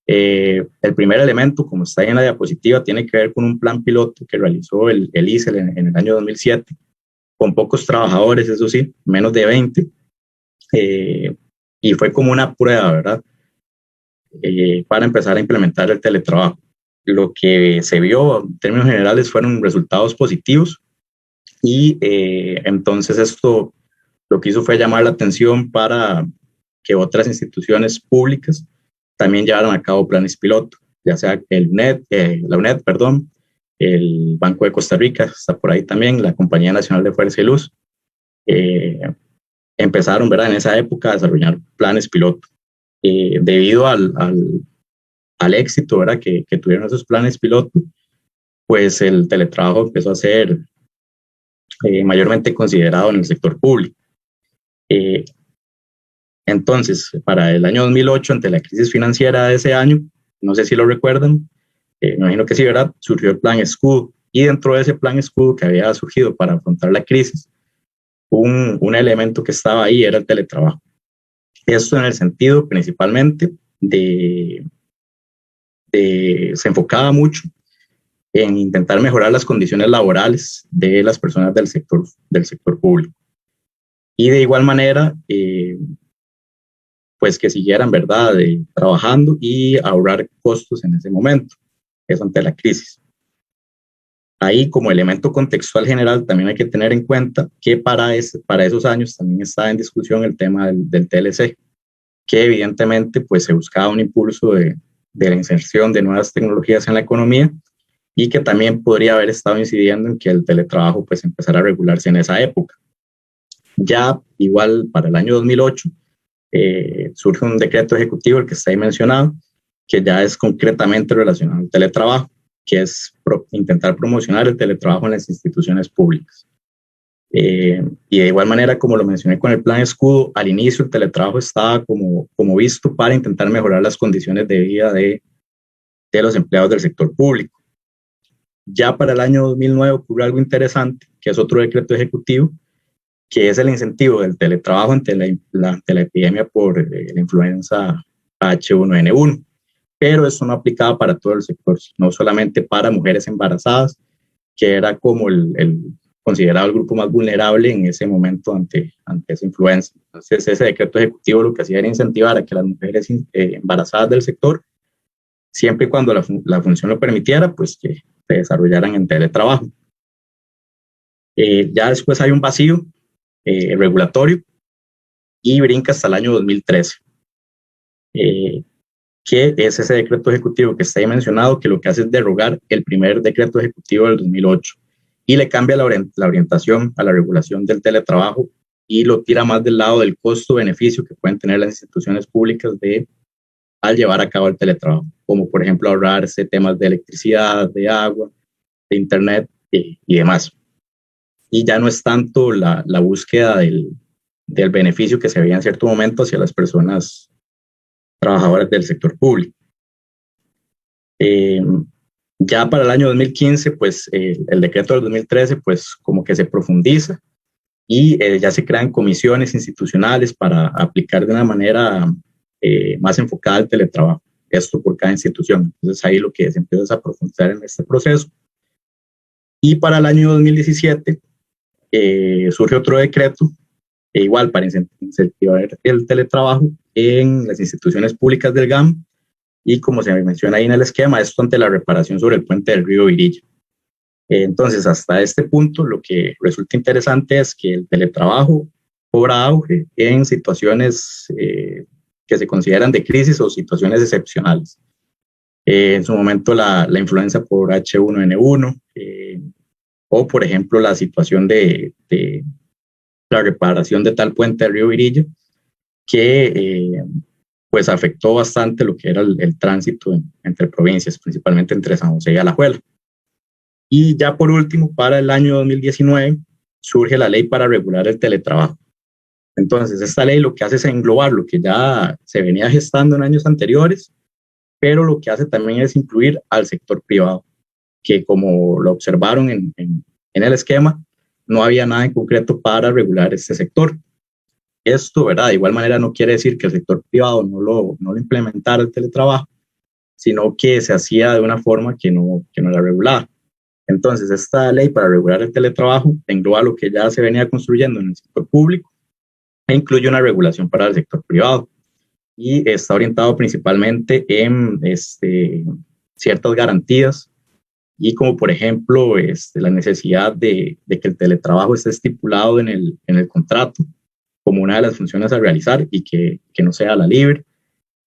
S3: El primer elemento, como está ahí en la diapositiva, tiene que ver con un plan piloto que realizó el ICEL en el año 2007, con pocos trabajadores, eso sí, menos de 20, y fue como una prueba, ¿verdad? Para empezar a implementar el teletrabajo. Lo que se vio en términos generales fueron resultados positivos y entonces esto lo que hizo fue llamar la atención para que otras instituciones públicas también llevaron a cabo planes piloto, ya sea la UNED, perdón, el Banco de Costa Rica, está por ahí también, la Compañía Nacional de Fuerza y Luz, empezaron, ¿verdad?, en esa época a desarrollar planes piloto. Debido al éxito, ¿verdad?, que tuvieron esos planes piloto, pues el teletrabajo empezó a ser mayormente considerado en el sector público. Entonces, para el año 2008, ante la crisis financiera de ese año, no sé si lo recuerdan, me imagino que sí, ¿verdad?, surgió el Plan Escudo, y dentro de ese Plan Escudo que había surgido para afrontar la crisis, un elemento que estaba ahí era el teletrabajo. Esto en el sentido principalmente se enfocaba mucho en intentar mejorar las condiciones laborales de las personas del sector público. Y de igual manera, pues que siguieran, ¿verdad?, trabajando y ahorrar costos en ese momento, eso ante la crisis. Ahí, como elemento contextual general, también hay que tener en cuenta que para esos años también estaba en discusión el tema del TLC, que evidentemente pues se buscaba un impulso de la inserción de nuevas tecnologías en la economía y que también podría haber estado incidiendo en que el teletrabajo pues empezara a regularse en esa época. Ya igual para el año 2008 surge un decreto ejecutivo, el que está ahí mencionado, que ya es concretamente relacionado al teletrabajo, que es intentar promocionar el teletrabajo en las instituciones públicas. Y de igual manera, como lo mencioné con el Plan Escudo, al inicio el teletrabajo estaba como visto para intentar mejorar las condiciones de vida de los empleados del sector público. Ya para el año 2009 ocurrió algo interesante, que es otro decreto ejecutivo, que es el incentivo del teletrabajo ante la epidemia por la influenza H1N1. Pero eso no aplicaba para todo el sector, no solamente para mujeres embarazadas, que era como considerado el grupo más vulnerable en ese momento ante esa influenza. Entonces, ese decreto ejecutivo lo que hacía era incentivar a que las mujeres embarazadas del sector, siempre y cuando la función lo permitiera, pues que se desarrollaran en teletrabajo. Ya después hay un vacío regulatorio y brinca hasta el año 2013. Que es ese decreto ejecutivo que está ahí mencionado, que lo que hace es derogar el primer decreto ejecutivo del 2008 y le cambia la orientación a la regulación del teletrabajo y lo tira más del lado del costo-beneficio que pueden tener las instituciones públicas al llevar a cabo el teletrabajo, como por ejemplo ahorrarse temas de electricidad, de agua, de internet y demás. Y ya no es tanto la búsqueda del beneficio que se veía en cierto momento hacia las personas trabajadoras del sector público. Ya para el año 2015, pues el decreto del 2013, pues como que se profundiza y ya se crean comisiones institucionales para aplicar de una manera más enfocada al teletrabajo, esto por cada institución. Entonces ahí lo que se empieza a profundizar en este proceso. Y para el año 2017 surge otro decreto, igual para incentivar el teletrabajo en las instituciones públicas del GAM, y como se menciona ahí en el esquema, esto ante la reparación sobre el puente del río Virilla. Entonces, hasta este punto, lo que resulta interesante es que el teletrabajo cobra auge en situaciones que se consideran de crisis o situaciones excepcionales. En su momento, la influenza por H1N1, o por ejemplo, la situación de la reparación de tal puente del río Virilla, que pues afectó bastante lo que era el tránsito entre provincias, principalmente entre San José y Alajuela. Y ya por último, para el año 2019, surge la ley para regular el teletrabajo. Entonces, esta ley lo que hace es englobar lo que ya se venía gestando en años anteriores, pero lo que hace también es incluir al sector privado, que como lo observaron en el esquema, no había nada en concreto para regular este sector. Esto, ¿verdad? De igual manera no quiere decir que el sector privado no lo implementara el teletrabajo, sino que se hacía de una forma que no era regulada. Entonces, esta ley para regular el teletrabajo engloba lo que ya se venía construyendo en el sector público e incluye una regulación para el sector privado. Y está orientado principalmente en ciertas garantías y como por ejemplo la necesidad de que el teletrabajo esté estipulado en el contrato como una de las funciones a realizar y que no sea a la libre.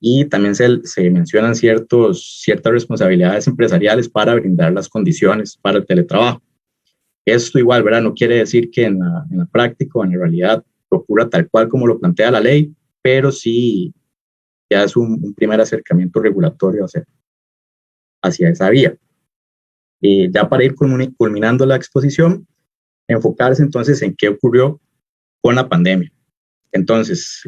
S3: Y también se mencionan ciertas responsabilidades empresariales para brindar las condiciones para el teletrabajo. Esto igual, ¿verdad? No quiere decir que en la práctica o en la realidad ocurra tal cual como lo plantea la ley, pero sí ya es un primer acercamiento regulatorio hacia esa vía. Ya para ir culminando la exposición, enfocarse entonces en qué ocurrió con la pandemia. Entonces,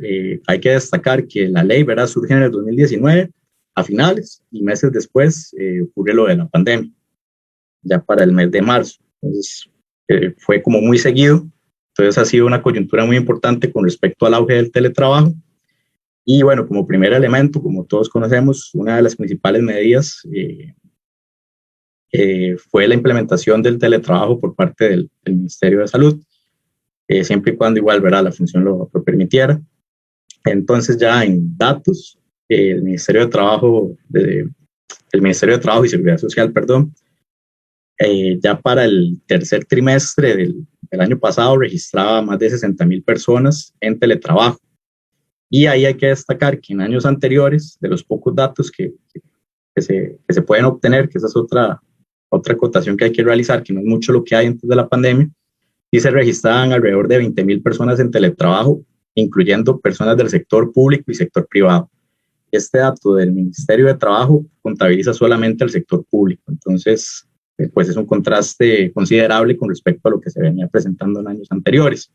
S3: hay que destacar que la ley, ¿verdad?, surge en el 2019 a finales y meses después ocurre lo de la pandemia, ya para el mes de marzo. Entonces, fue como muy seguido. Entonces, ha sido una coyuntura muy importante con respecto al auge del teletrabajo. Y bueno, como primer elemento, como todos conocemos, una de las principales medidas fue la implementación del teletrabajo por parte del Ministerio de Salud, siempre y cuando igual, ¿verdad?, la función lo permitiera. Entonces ya en datos, el Ministerio de Trabajo y Seguridad Social, perdón, ya para el tercer trimestre del año pasado registraba más de 60,000 personas en teletrabajo. Y ahí hay que destacar que en años anteriores, de los pocos datos que se pueden obtener, que esa es otra acotación que hay que realizar, que no es mucho lo que hay antes de la pandemia, y se registraban alrededor de 20,000 personas en teletrabajo, incluyendo personas del sector público y sector privado. Este dato del Ministerio de Trabajo contabiliza solamente al sector público, entonces pues es un contraste considerable con respecto a lo que se venía presentando en años anteriores.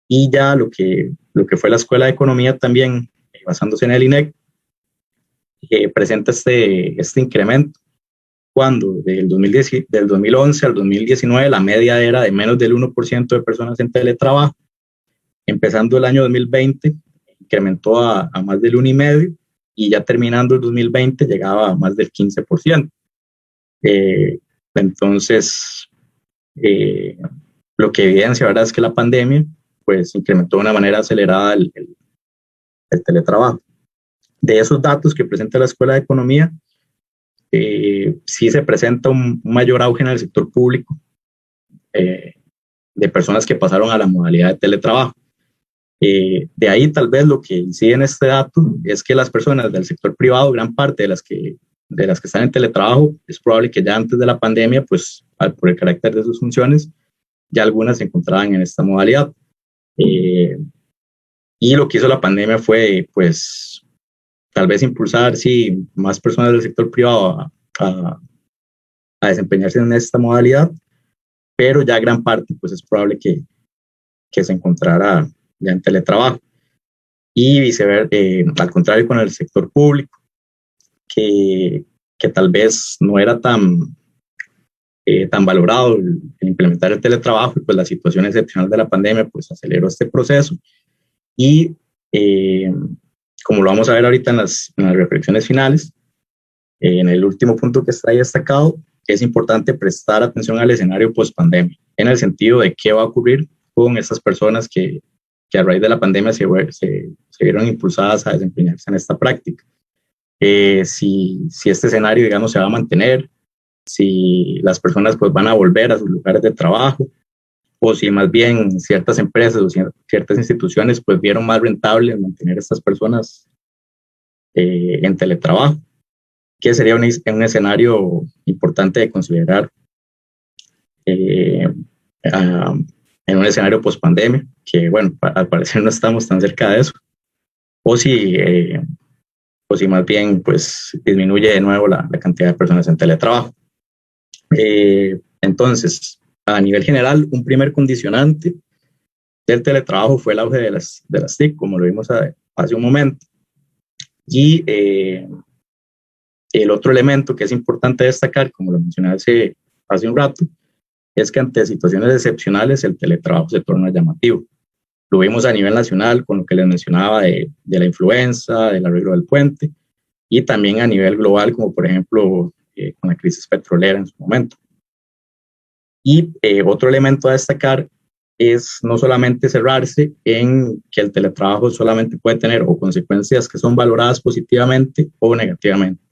S3: Y ya lo que fue la Escuela de Economía también, basándose en el INEC, presenta este incremento, cuando del 2011 al 2019 la media era de menos del 1% de personas en teletrabajo. Empezando el año 2020 incrementó a más del 1,5% y ya terminando el 2020 llegaba a más del 15%. Entonces, lo que evidencia, ¿verdad?, es que la pandemia pues incrementó de una manera acelerada el teletrabajo. De esos datos que presenta la Escuela de Economía, sí se presenta un mayor auge en el sector público de personas que pasaron a la modalidad de teletrabajo. De ahí tal vez lo que incide en este dato es que las personas del sector privado, gran parte de las que están en teletrabajo, es probable que ya antes de la pandemia, pues por el carácter de sus funciones, ya algunas se encontraban en esta modalidad. Y lo que hizo la pandemia fue, pues, tal vez impulsar, sí, más personas del sector privado a desempeñarse en esta modalidad, pero ya gran parte, pues es probable que se encontrara ya en teletrabajo. Y viceversa, al contrario con el sector público, que tal vez no era tan valorado el implementar el teletrabajo, y pues la situación excepcional de la pandemia pues aceleró este proceso. Y como lo vamos a ver ahorita en las reflexiones finales, en el último punto que está ahí destacado, es importante prestar atención al escenario post-pandemia, en el sentido de qué va a ocurrir con estas personas que a raíz de la pandemia se vieron impulsadas a desempeñarse en esta práctica. Si este escenario, digamos, se va a mantener, si las personas pues van a volver a sus lugares de trabajo, o si más bien ciertas empresas o ciertas instituciones pues vieron más rentable mantener a estas personas en teletrabajo, que sería un escenario importante de considerar en un escenario post-pandemia, que bueno, al parecer no estamos tan cerca de eso, o si más bien pues disminuye de nuevo la cantidad de personas en teletrabajo. Entonces, a nivel general, un primer condicionante del teletrabajo fue el auge de las TIC, como lo vimos hace un momento. Y el otro elemento que es importante destacar, como lo mencioné hace un rato, es que ante situaciones excepcionales el teletrabajo se torna llamativo. Lo vimos a nivel nacional con lo que les mencionaba de la influenza, del arreglo del puente, y también a nivel global, como por ejemplo con la crisis petrolera en su momento. Y otro elemento a destacar es no solamente cerrarse en que el teletrabajo solamente puede tener o consecuencias que son valoradas positivamente o negativamente,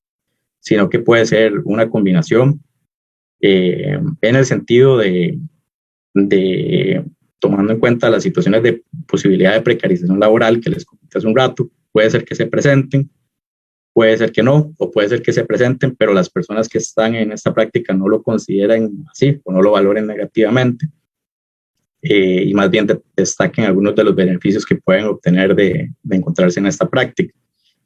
S3: sino que puede ser una combinación en el sentido de tomando en cuenta las situaciones de posibilidad de precarización laboral que les comenté hace un rato. Puede ser que se presenten, puede ser que no, o puede ser que se presenten, pero las personas que están en esta práctica no lo consideren así o no lo valoren negativamente, y más bien destaquen algunos de los beneficios que pueden obtener de encontrarse en esta práctica,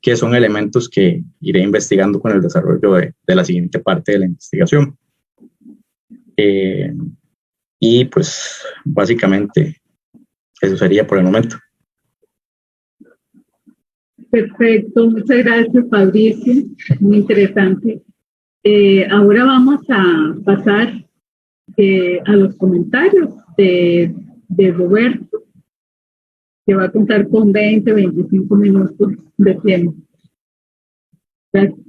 S3: que son elementos que iré investigando con el desarrollo de la siguiente parte de la investigación. Y pues básicamente eso sería por el momento.
S1: Perfecto, muchas gracias, Fabricio, muy interesante. Ahora vamos a pasar a los comentarios de Roberto, que va a contar con 20-25 minutos de tiempo. Gracias.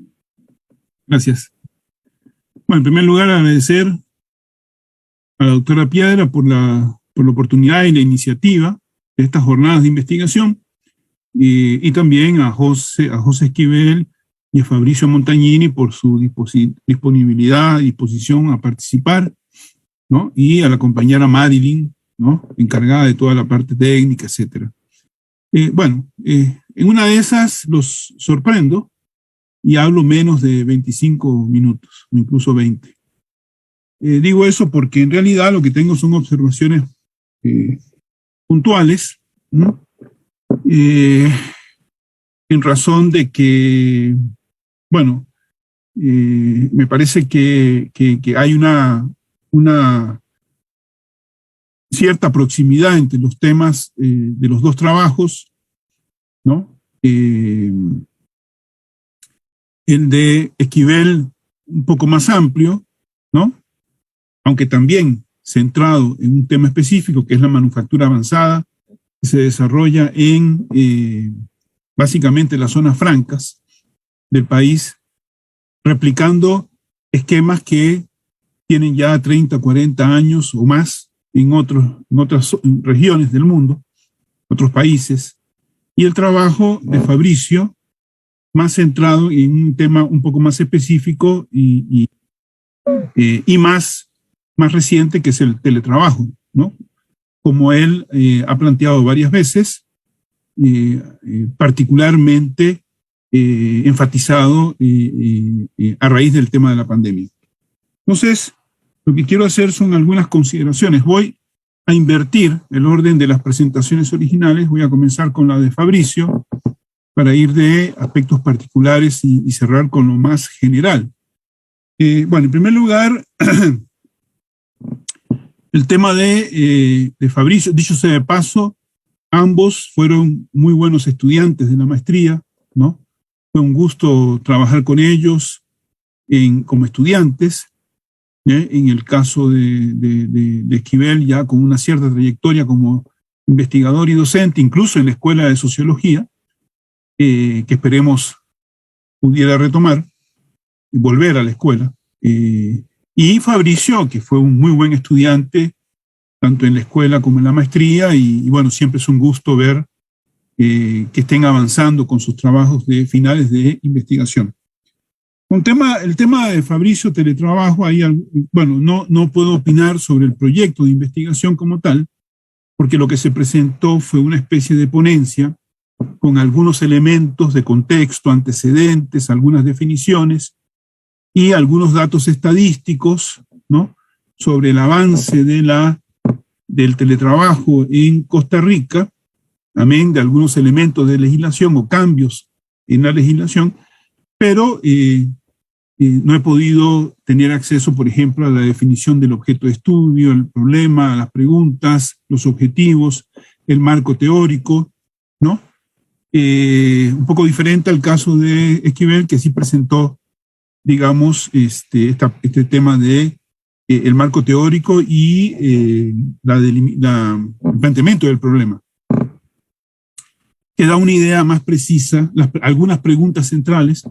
S4: Gracias. Bueno, en primer lugar, agradecer a la doctora Piedra por la oportunidad y la iniciativa de estas jornadas de investigación, y también a José Esquivel y a Fabricio Montagnini por su disponibilidad y disposición a participar, ¿no? Y a la compañera Marilyn, ¿no? Encargada de toda la parte técnica, etc. En una de esas los sorprendo y hablo menos de 25 minutos, o incluso 20. Digo eso porque en realidad lo que tengo son observaciones puntuales, ¿no? En razón de que, me parece que hay una cierta proximidad entre los temas de los dos trabajos, ¿no? El de Esquivel un poco más amplio, ¿no? Aunque también centrado en un tema específico, que es la manufactura avanzada, que se desarrolla en básicamente las zonas francas del país, replicando esquemas que tienen ya 30, 40 años o más en otras regiones del mundo, otros países, y el trabajo de Fabricio más centrado en un tema un poco más específico y más reciente, que es el teletrabajo, ¿no? Como él ha planteado varias veces, particularmente enfatizado a raíz del tema de la pandemia. Entonces, lo que quiero hacer son algunas consideraciones. Voy a invertir el orden de las presentaciones originales. Voy a comenzar con la de Fabricio para ir de aspectos particulares y cerrar con lo más general. En primer lugar, el tema de Fabricio, dicho sea de paso, ambos fueron muy buenos estudiantes de la maestría, ¿no? Fue un gusto trabajar con ellos como estudiantes. En el caso de Esquivel, ya con una cierta trayectoria como investigador y docente, incluso en la Escuela de Sociología, que esperemos pudiera retomar y volver a la escuela. Y Fabricio, que fue un muy buen estudiante, tanto en la escuela como en la maestría, y siempre es un gusto ver que estén avanzando con sus trabajos de finales de investigación. El tema de Fabricio, teletrabajo, ahí, no puedo opinar sobre el proyecto de investigación como tal, porque lo que se presentó fue una especie de ponencia con algunos elementos de contexto, antecedentes, algunas definiciones y algunos datos estadísticos, ¿no? Sobre el avance del teletrabajo en Costa Rica, amén de algunos elementos de legislación o cambios en la legislación, pero no he podido tener acceso, por ejemplo, a la definición del objeto de estudio, el problema, las preguntas, los objetivos, el marco teórico, ¿no? Un poco diferente al caso de Esquivel, que sí presentó, digamos, este tema de el marco teórico y el planteamiento del problema, que da una idea más precisa, algunas preguntas centrales,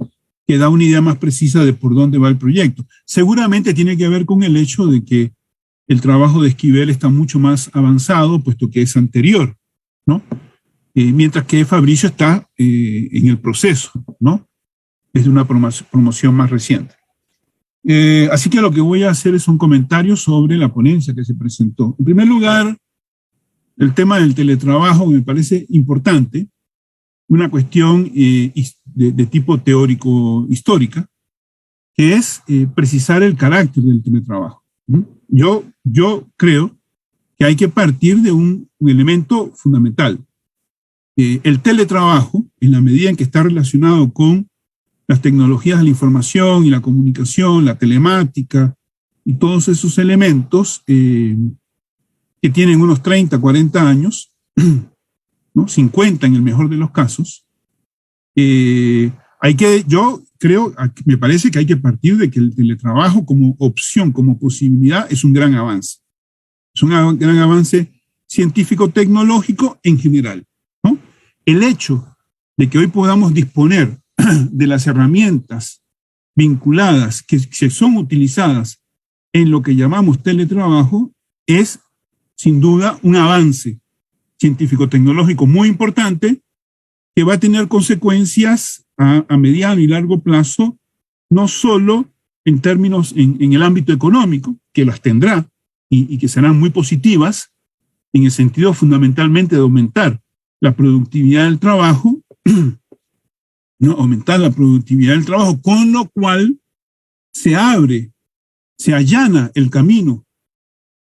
S4: que da una idea más precisa de por dónde va el proyecto. Seguramente tiene que ver con el hecho de que el trabajo de Esquivel está mucho más avanzado, puesto que es anterior, ¿no? Mientras que Fabricio está en el proceso, ¿no? Es de una promoción más reciente. Así que lo que voy a hacer es un comentario sobre la ponencia que se presentó. En primer lugar, el tema del teletrabajo me parece importante, una cuestión de tipo teórico-histórica, que es precisar el carácter del teletrabajo. Yo creo que hay que partir de un elemento fundamental. El teletrabajo, en la medida en que está relacionado con las tecnologías de la información y la comunicación, la telemática y todos esos elementos que tienen unos 30, 40 años, ¿no? 50 en el mejor de los casos, yo creo, me parece que hay que partir de que el teletrabajo como opción, como posibilidad, es un gran avance. Es un gran avance científico-tecnológico en general, ¿no? El hecho de que hoy podamos disponer de las herramientas vinculadas que son utilizadas en lo que llamamos teletrabajo es, sin duda, un avance científico-tecnológico muy importante que va a tener consecuencias a mediano y largo plazo, no solo en términos en el ámbito económico, que las tendrá y que serán muy positivas, en el sentido fundamentalmente de aumentar la productividad del trabajo, ¿no? Aumentar la productividad del trabajo, con lo cual se allana el camino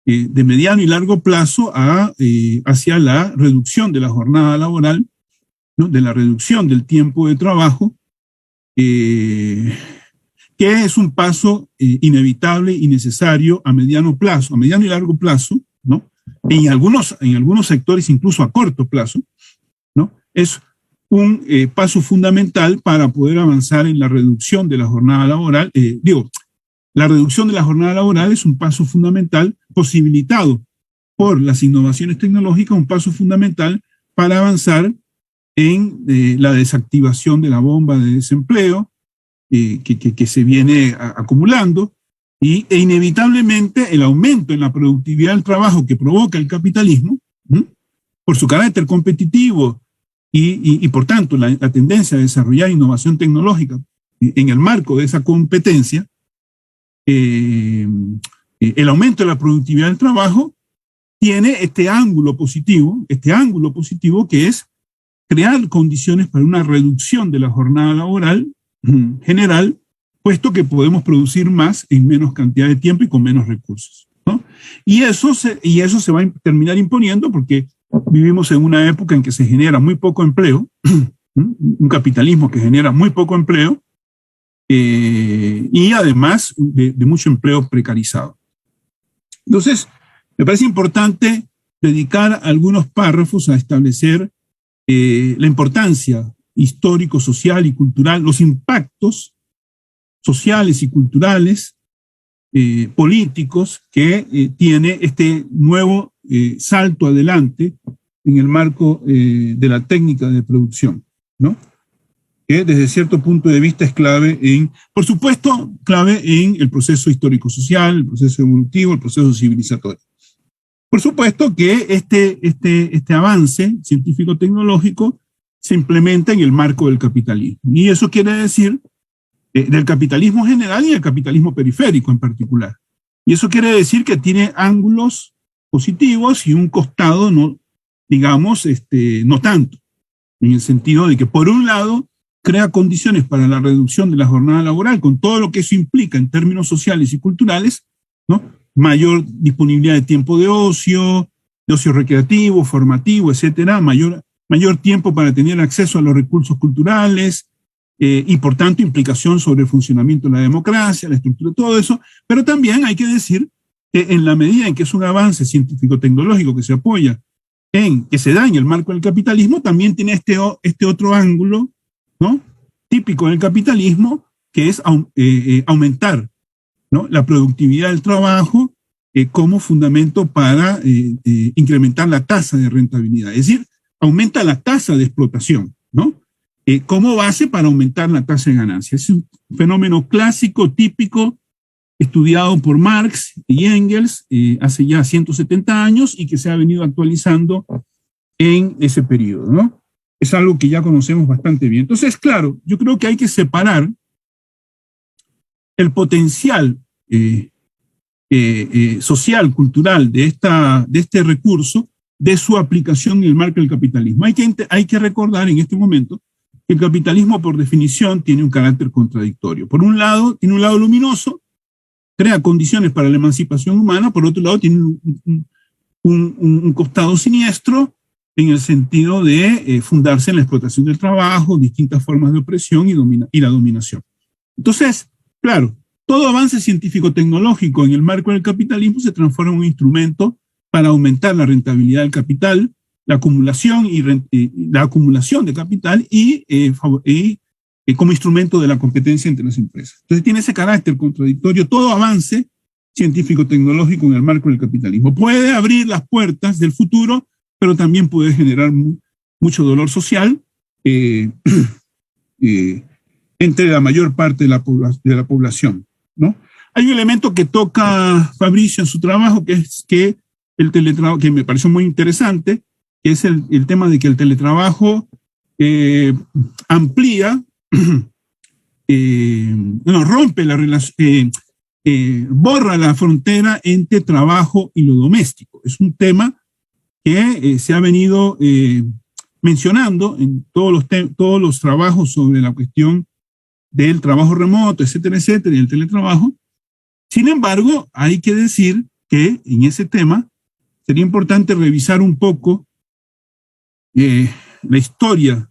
S4: de mediano y largo plazo hacia la reducción de la jornada laboral, ¿no? De la reducción del tiempo de trabajo, que es un paso inevitable y necesario a mediano y largo plazo, ¿no? En algunos sectores incluso a corto plazo, ¿no? Es un paso fundamental para poder avanzar en la reducción de la jornada laboral. La reducción de la jornada laboral es un paso fundamental posibilitado por las innovaciones tecnológicas, un paso fundamental para avanzar en la desactivación de la bomba de desempleo que se viene acumulando e inevitablemente el aumento en la productividad del trabajo que provoca el capitalismo, por su carácter competitivo y por tanto la tendencia a desarrollar innovación tecnológica en el marco de esa competencia, el aumento de la productividad del trabajo tiene este ángulo positivo que es crear condiciones para una reducción de la jornada laboral general, puesto que podemos producir más en menos cantidad de tiempo y con menos recursos, ¿no? Y eso se va a terminar imponiendo porque vivimos en una época en que se genera muy poco empleo, un capitalismo que genera muy poco empleo, y además de mucho empleo precarizado. Entonces, me parece importante dedicar algunos párrafos a establecer la importancia histórico, social y cultural, los impactos sociales y culturales, políticos que tiene este nuevo salto adelante en el marco de la técnica de producción, ¿no? Que desde cierto punto de vista es clave por supuesto, clave en el proceso histórico-social, el proceso evolutivo, el proceso civilizatorio. Por supuesto que este avance científico-tecnológico se implementa en el marco del capitalismo. Y eso quiere decir del capitalismo general y del capitalismo periférico en particular. Y eso quiere decir que tiene ángulos positivos y un costado, no, digamos, no tanto. En el sentido de que, por un lado, crea condiciones para la reducción de la jornada laboral, con todo lo que eso implica en términos sociales y culturales, ¿no? Mayor disponibilidad de tiempo de ocio recreativo, formativo, etcétera, mayor tiempo para tener acceso a los recursos culturales y, por tanto, implicación sobre el funcionamiento de la democracia, la estructura, todo eso. Pero también hay que decir que en la medida en que es un avance científico-tecnológico que se apoya que se da en el marco del capitalismo, también tiene este otro ángulo, ¿no?, típico del capitalismo, que es aumentar, ¿no?, la productividad del trabajo como fundamento para incrementar la tasa de rentabilidad. Es decir, aumenta la tasa de explotación, ¿no?, como base para aumentar la tasa de ganancia. Es un fenómeno clásico, típico, estudiado por Marx y Engels hace ya 170 años y que se ha venido actualizando en ese periodo, ¿no? Es algo que ya conocemos bastante bien. Entonces, claro, yo creo que hay que separar el potencial social, cultural de este recurso de su aplicación en el marco del capitalismo. Hay que recordar en este momento que el capitalismo, por definición, tiene un carácter contradictorio. Por un lado, tiene un lado luminoso, crea condiciones para la emancipación humana, por otro lado, tiene un costado siniestro en el sentido de fundarse en la explotación del trabajo, distintas formas de opresión y la dominación. Entonces, claro, todo avance científico-tecnológico en el marco del capitalismo se transforma en un instrumento para aumentar la rentabilidad del capital, la acumulación de capital y como instrumento de la competencia entre las empresas. Entonces tiene ese carácter contradictorio. Todo avance científico-tecnológico en el marco del capitalismo puede abrir las puertas del futuro, pero también puede generar mucho dolor social entre la mayor parte de la población, ¿no? Hay un elemento que toca Fabricio en su trabajo, que es que el teletrabajo, que me pareció muy interesante, que es el tema de que el teletrabajo amplía, rompe la relación, borra la frontera entre trabajo y lo doméstico. Es un tema que se ha venido mencionando en todos los trabajos sobre la cuestión del trabajo remoto, etcétera, etcétera, y el teletrabajo. Sin embargo, hay que decir que en ese tema sería importante revisar un poco la historia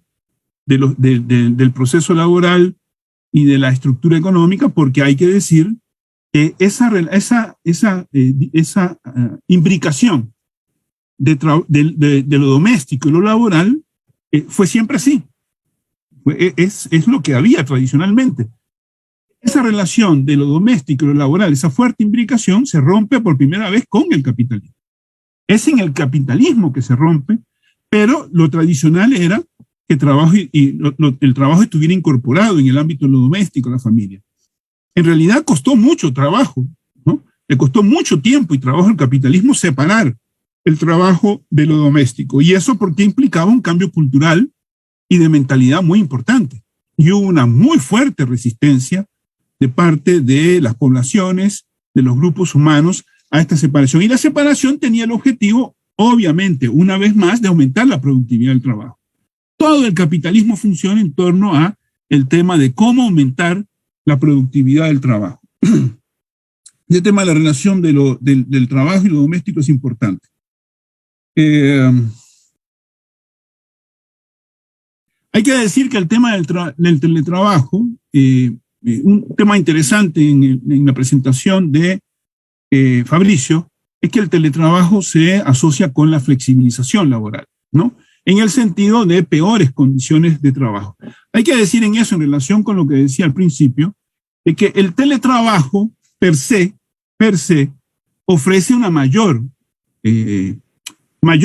S4: del proceso laboral y de la estructura económica, porque hay que decir que esa imbricación de lo doméstico y lo laboral fue siempre así. Es lo que había tradicionalmente. Esa relación de lo doméstico y lo laboral, esa fuerte imbricación, se rompe por primera vez con el capitalismo. Es en el capitalismo que se rompe, pero lo tradicional era que el trabajo estuviera incorporado en el ámbito de lo doméstico, la familia. En realidad costó mucho trabajo, ¿no? Le costó mucho tiempo y trabajo al capitalismo separar el trabajo de lo doméstico. Y eso porque implicaba un cambio cultural y de mentalidad muy importante. Y hubo una muy fuerte resistencia de parte de las poblaciones, de los grupos humanos, a esta separación. Y la separación tenía el objetivo, obviamente, una vez más, de aumentar la productividad del trabajo. Todo el capitalismo funciona en torno a el tema de cómo aumentar la productividad del trabajo. El tema de la relación del trabajo y lo doméstico es importante. Hay que decir que el tema del teletrabajo, un tema interesante en la presentación de Fabricio, es que el teletrabajo se asocia con la flexibilización laboral, ¿no? En el sentido de peores condiciones de trabajo. Hay que decir en eso, en relación con lo que decía al principio, de que el teletrabajo per se, ofrece una mayor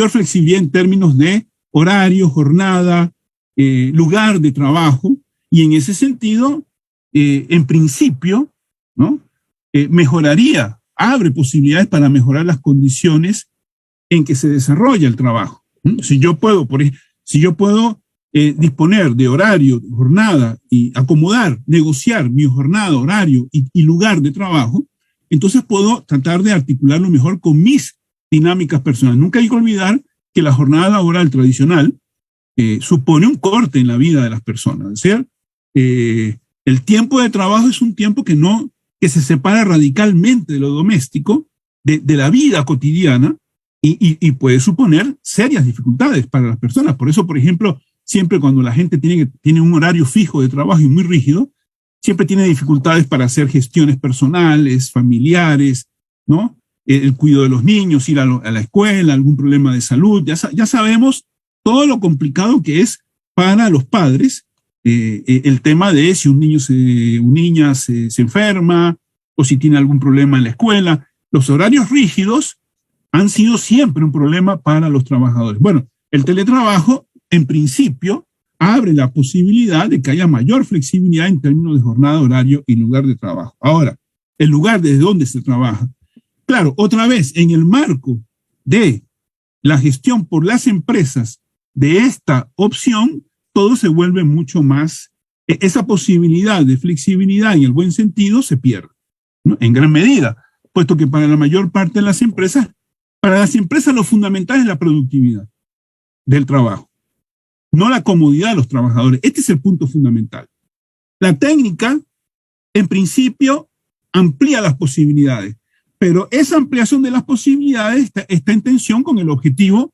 S4: flexibilidad en términos de horario, jornada, lugar de trabajo, y en ese sentido, en principio, ¿no?, abre posibilidades para mejorar las condiciones en que se desarrolla el trabajo. Si yo puedo disponer de horario, jornada y negociar mi jornada, horario y lugar de trabajo, entonces puedo tratar de articularlo mejor con mis dinámicas personales. Nunca hay que olvidar que la jornada laboral tradicional supone un corte en la vida de las personas. Es decir, el tiempo de trabajo es un tiempo que se separa radicalmente de lo doméstico, de la vida cotidiana, y puede suponer serias dificultades para las personas. Por eso, por ejemplo, siempre cuando la gente tiene un horario fijo de trabajo y muy rígido, siempre tiene dificultades para hacer gestiones personales, familiares, ¿no? el cuidado de los niños, ir a la escuela, algún problema de salud. Ya sabemos todo lo complicado que es para los padres el tema de si un niña se enferma o si tiene algún problema en la escuela. Los horarios rígidos han sido siempre un problema para los trabajadores. Bueno, el teletrabajo, en principio, abre la posibilidad de que haya mayor flexibilidad en términos de jornada, horario y lugar de trabajo. Ahora, el lugar desde donde se trabaja. Claro, otra vez, en el marco de la gestión por las empresas de esta opción, todo se vuelve mucho más, esa posibilidad de flexibilidad en el buen sentido se pierde, ¿no? En gran medida, puesto que para la mayor parte de las empresas, lo fundamental es la productividad del trabajo, no la comodidad de los trabajadores. Este es el punto fundamental. La técnica, en principio, amplía las posibilidades, pero esa ampliación de las posibilidades está en tensión con el objetivo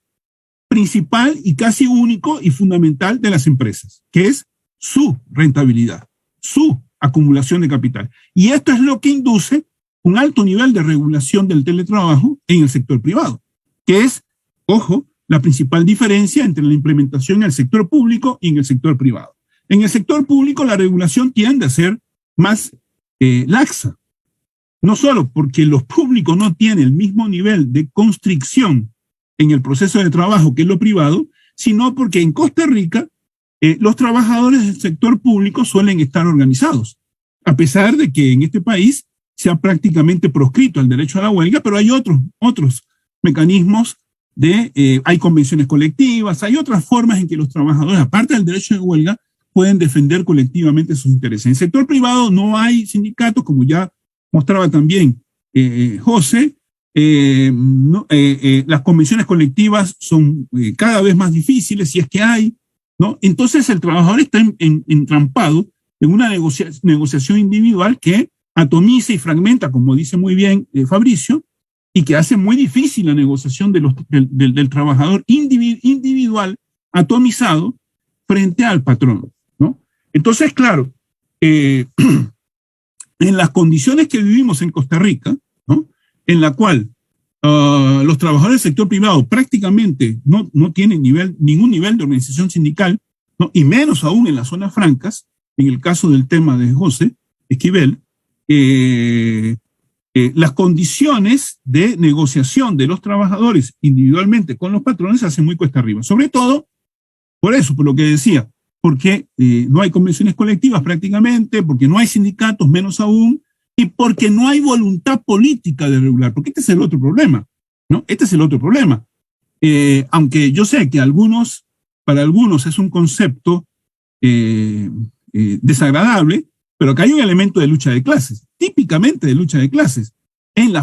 S4: principal y casi único y fundamental de las empresas, que es su rentabilidad, su acumulación de capital. Y esto es lo que induce un alto nivel de regulación del teletrabajo en el sector privado, que es, ojo, la principal diferencia entre la implementación en el sector público y en el sector privado. En el sector público la regulación tiende a ser más laxa, no solo porque los públicos no tienen el mismo nivel de constricción en el proceso de trabajo que lo privado, sino porque en Costa Rica los trabajadores del sector público suelen estar organizados, a pesar de que en este país se ha prácticamente proscrito el derecho a la huelga, pero hay otros mecanismos hay convenciones colectivas, hay otras formas en que los trabajadores, aparte del derecho de huelga, pueden defender colectivamente sus intereses. En el sector privado no hay sindicatos, como ya mostraba también José. Las convenciones colectivas son cada vez más difíciles, si es que hay, ¿no? Entonces el trabajador está entrampado en una negociación individual que atomiza y fragmenta, como dice muy bien Fabricio, y que hace muy difícil la negociación del trabajador individual atomizado frente al patrón, ¿no? Entonces, claro, en las condiciones que vivimos en Costa Rica, ¿no?, en la cual los trabajadores del sector privado prácticamente no tienen ningún nivel de organización sindical, ¿no?, y menos aún en las zonas francas, en el caso del tema de José Esquivel, las condiciones de negociación de los trabajadores individualmente con los patrones se hacen muy cuesta arriba. Sobre todo, por eso, por lo que decía, porque no hay convenciones colectivas prácticamente, porque no hay sindicatos, menos aún, y porque no hay voluntad política de regular, porque este es el otro problema, ¿no? Este es el otro problema. Aunque yo sé que para algunos es un concepto desagradable, pero acá hay un elemento de lucha de clases, típicamente de lucha de clases, en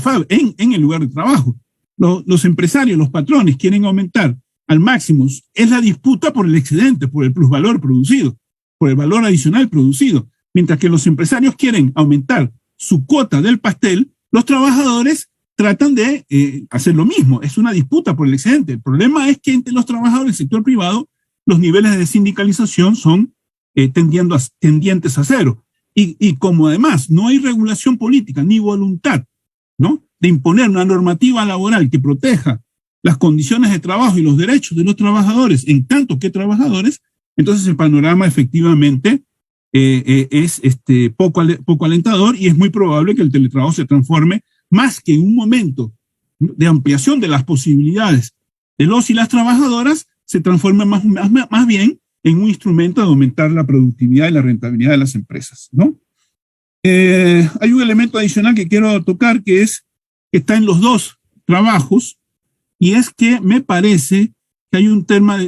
S4: el lugar de trabajo. Los empresarios, los patrones quieren aumentar al máximo, es la disputa por el excedente, por el plusvalor producido, por el valor adicional producido, mientras que los empresarios quieren aumentar su cuota del pastel, los trabajadores tratan de hacer lo mismo, es una disputa por el excedente. El problema es que entre los trabajadores del sector privado, los niveles de sindicalización son tendientes a cero. Y como además no hay regulación política ni voluntad, ¿no?, de imponer una normativa laboral que proteja las condiciones de trabajo y los derechos de los trabajadores en tanto que trabajadores, entonces el panorama efectivamente es poco alentador, y es muy probable que el teletrabajo se transforme, más que en un momento de ampliación de las posibilidades de los y las trabajadoras, se transforme más bien en un instrumento de aumentar la productividad y la rentabilidad de las empresas, ¿no? Hay un elemento adicional que quiero tocar que está en los dos trabajos, y es que me parece que hay un tema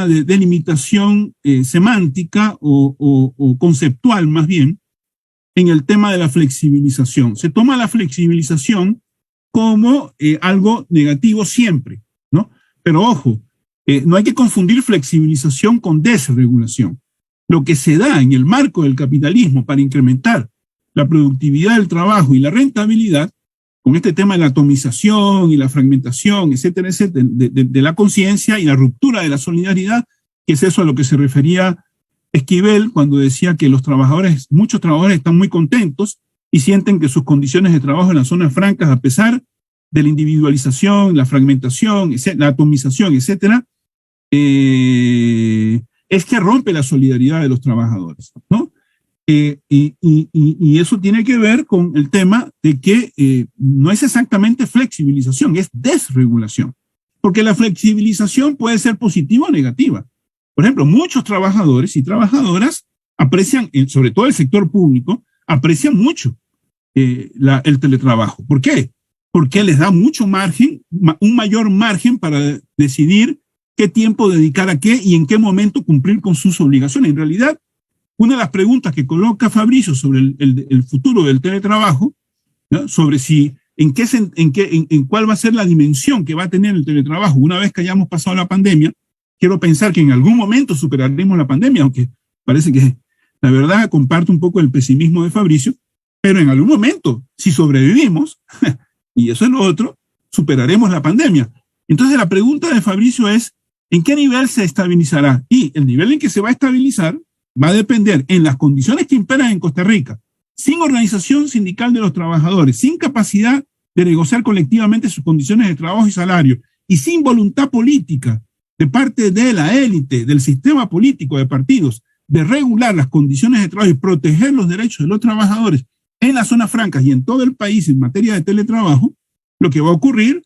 S4: de delimitación semántica o conceptual más bien en el tema de la flexibilización. Se toma la flexibilización como algo negativo siempre, ¿no? Pero ojo, no hay que confundir flexibilización con desregulación. Lo que se da en el marco del capitalismo para incrementar la productividad del trabajo y la rentabilidad, con este tema de la atomización y la fragmentación, etcétera, etcétera, de la conciencia y la ruptura de la solidaridad, que es eso a lo que se refería Esquivel cuando decía que muchos trabajadores están muy contentos y sienten que sus condiciones de trabajo en las zonas francas, a pesar de la individualización, la fragmentación, la atomización, etcétera, es que rompe la solidaridad de los trabajadores, ¿no? Y eso tiene que ver con el tema de que no es exactamente flexibilización, es desregulación, porque la flexibilización puede ser positiva o negativa. Por ejemplo, muchos trabajadores y trabajadoras aprecian, sobre todo el sector público, aprecian mucho el teletrabajo. ¿Por qué? Porque les da mucho margen, un mayor margen para decidir qué tiempo dedicar a qué y en qué momento cumplir con sus obligaciones. En realidad, una de las preguntas que coloca Fabricio sobre el futuro del teletrabajo, ¿no? Sobre si en cuál va a ser la dimensión que va a tener el teletrabajo una vez que hayamos pasado la pandemia. Quiero pensar que en algún momento superaremos la pandemia, aunque parece que la verdad comparto un poco el pesimismo de Fabricio, pero en algún momento, si sobrevivimos, y eso es lo otro, superaremos la pandemia. Entonces la pregunta de Fabricio es, ¿en qué nivel se estabilizará? Y el nivel en que se va a estabilizar va a depender en las condiciones que imperan en Costa Rica, sin organización sindical de los trabajadores, sin capacidad de negociar colectivamente sus condiciones de trabajo y salario, y sin voluntad política de parte de la élite, del sistema político de partidos, de regular las condiciones de trabajo y proteger los derechos de los trabajadores en las zonas francas y en todo el país en materia de teletrabajo, lo que va a ocurrir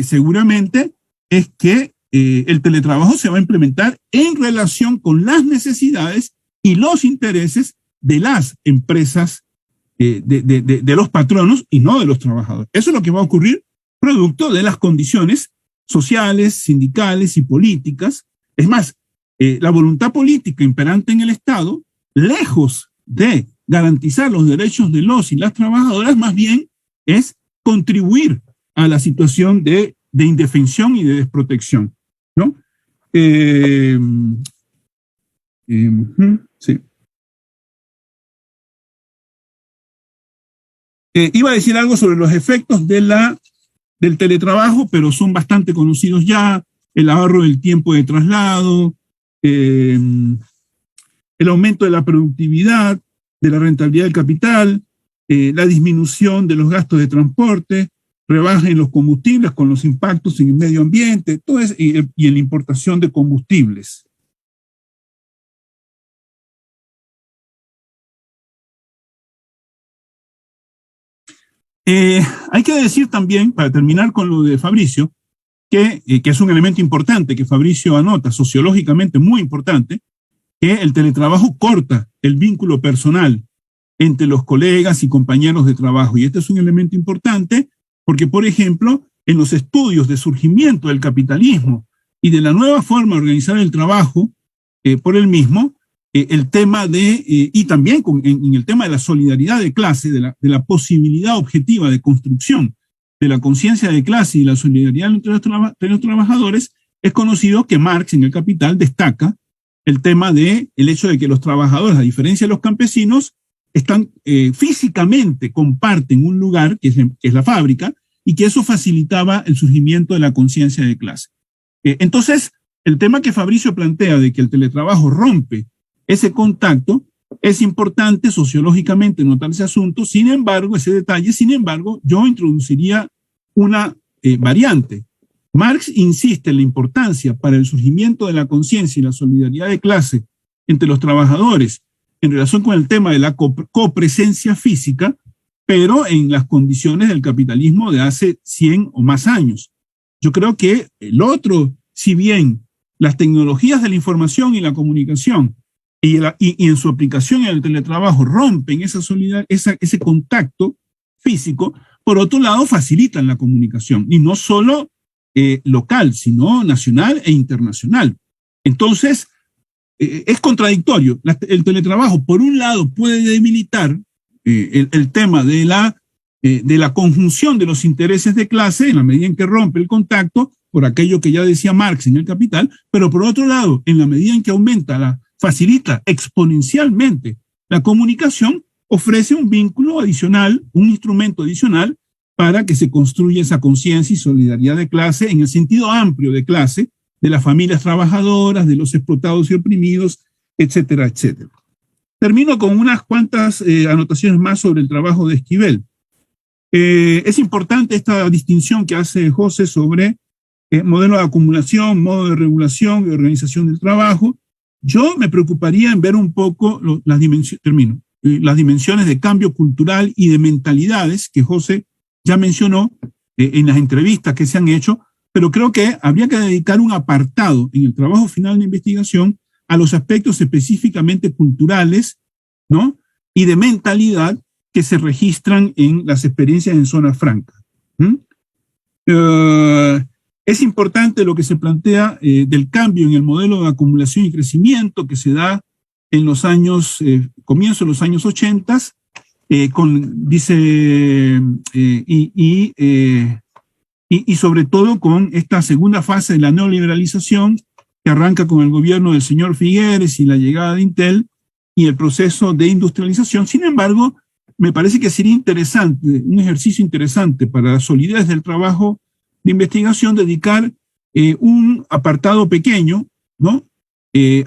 S4: seguramente es que el teletrabajo se va a implementar en relación con las necesidades y los intereses de las empresas, de los patronos y no de los trabajadores. Eso es lo que va a ocurrir producto de las condiciones sociales, sindicales y políticas. Es más, la voluntad política imperante en el Estado, lejos de garantizar los derechos de los y las trabajadoras, más bien es contribuir a la situación de indefensión y de desprotección, ¿no? Sí. Iba a decir algo sobre los efectos del teletrabajo, pero son bastante conocidos ya: el ahorro del tiempo de traslado, el aumento de la productividad, de la rentabilidad del capital, la disminución de los gastos de transporte, rebaja en los combustibles con los impactos en el medio ambiente, todo eso, y en la importación de combustibles. Hay que decir también, para terminar con lo de Fabricio, que es un elemento importante que Fabricio anota, sociológicamente muy importante, que el teletrabajo corta el vínculo personal entre los colegas y compañeros de trabajo. Y este es un elemento importante porque, por ejemplo, en los estudios de surgimiento del capitalismo y de la nueva forma de organizar el trabajo por el mismo, el tema y también en el tema de la solidaridad de clase, de la posibilidad objetiva de construcción de la conciencia de clase y la solidaridad entre los trabajadores, es conocido que Marx en El Capital destaca el tema el hecho de que los trabajadores, a diferencia de los campesinos, están físicamente comparten un lugar, que es la fábrica, y que eso facilitaba el surgimiento de la conciencia de clase. Entonces, el tema que Fabricio plantea de que el teletrabajo rompe ese contacto, es importante sociológicamente notar ese asunto. Sin embargo, ese detalle, yo introduciría una variante. Marx insiste en la importancia para el surgimiento de la conciencia y la solidaridad de clase entre los trabajadores en relación con el tema de la copresencia física, pero en las condiciones del capitalismo de hace 100 o más años. Yo creo que el otro, si bien las tecnologías de la información y la comunicación y en su aplicación en el teletrabajo rompen ese contacto físico, por otro lado facilitan la comunicación, y no solo local, sino nacional e internacional. Entonces, es contradictorio. El teletrabajo, por un lado, puede debilitar el tema de la conjunción de los intereses de clase en la medida en que rompe el contacto por aquello que ya decía Marx en El Capital, pero por otro lado, en la medida en que facilita exponencialmente la comunicación, ofrece un vínculo adicional, un instrumento adicional para que se construya esa conciencia y solidaridad de clase en el sentido amplio de clase, de las familias trabajadoras, de los explotados y oprimidos, etcétera, etcétera. Termino con unas cuantas anotaciones más sobre el trabajo de Esquivel. Es importante esta distinción que hace José sobre modelo de acumulación, modo de regulación y organización del trabajo. Yo me preocuparía en ver un poco las dimensiones de cambio cultural y de mentalidades que José ya mencionó en las entrevistas que se han hecho, pero creo que habría que dedicar un apartado en el trabajo final de investigación a los aspectos específicamente culturales, ¿no? Y de mentalidad que se registran en las experiencias en zona franca. Es importante lo que se plantea del cambio en el modelo de acumulación y crecimiento que se da en los años, comienzo de los años 80, y sobre todo con esta segunda fase de la neoliberalización que arranca con el gobierno del señor Figueres y la llegada de Intel y el proceso de industrialización. Sin embargo, me parece que sería interesante, un ejercicio interesante para la solidez del trabajo de investigación, dedicar un apartado pequeño, ¿no?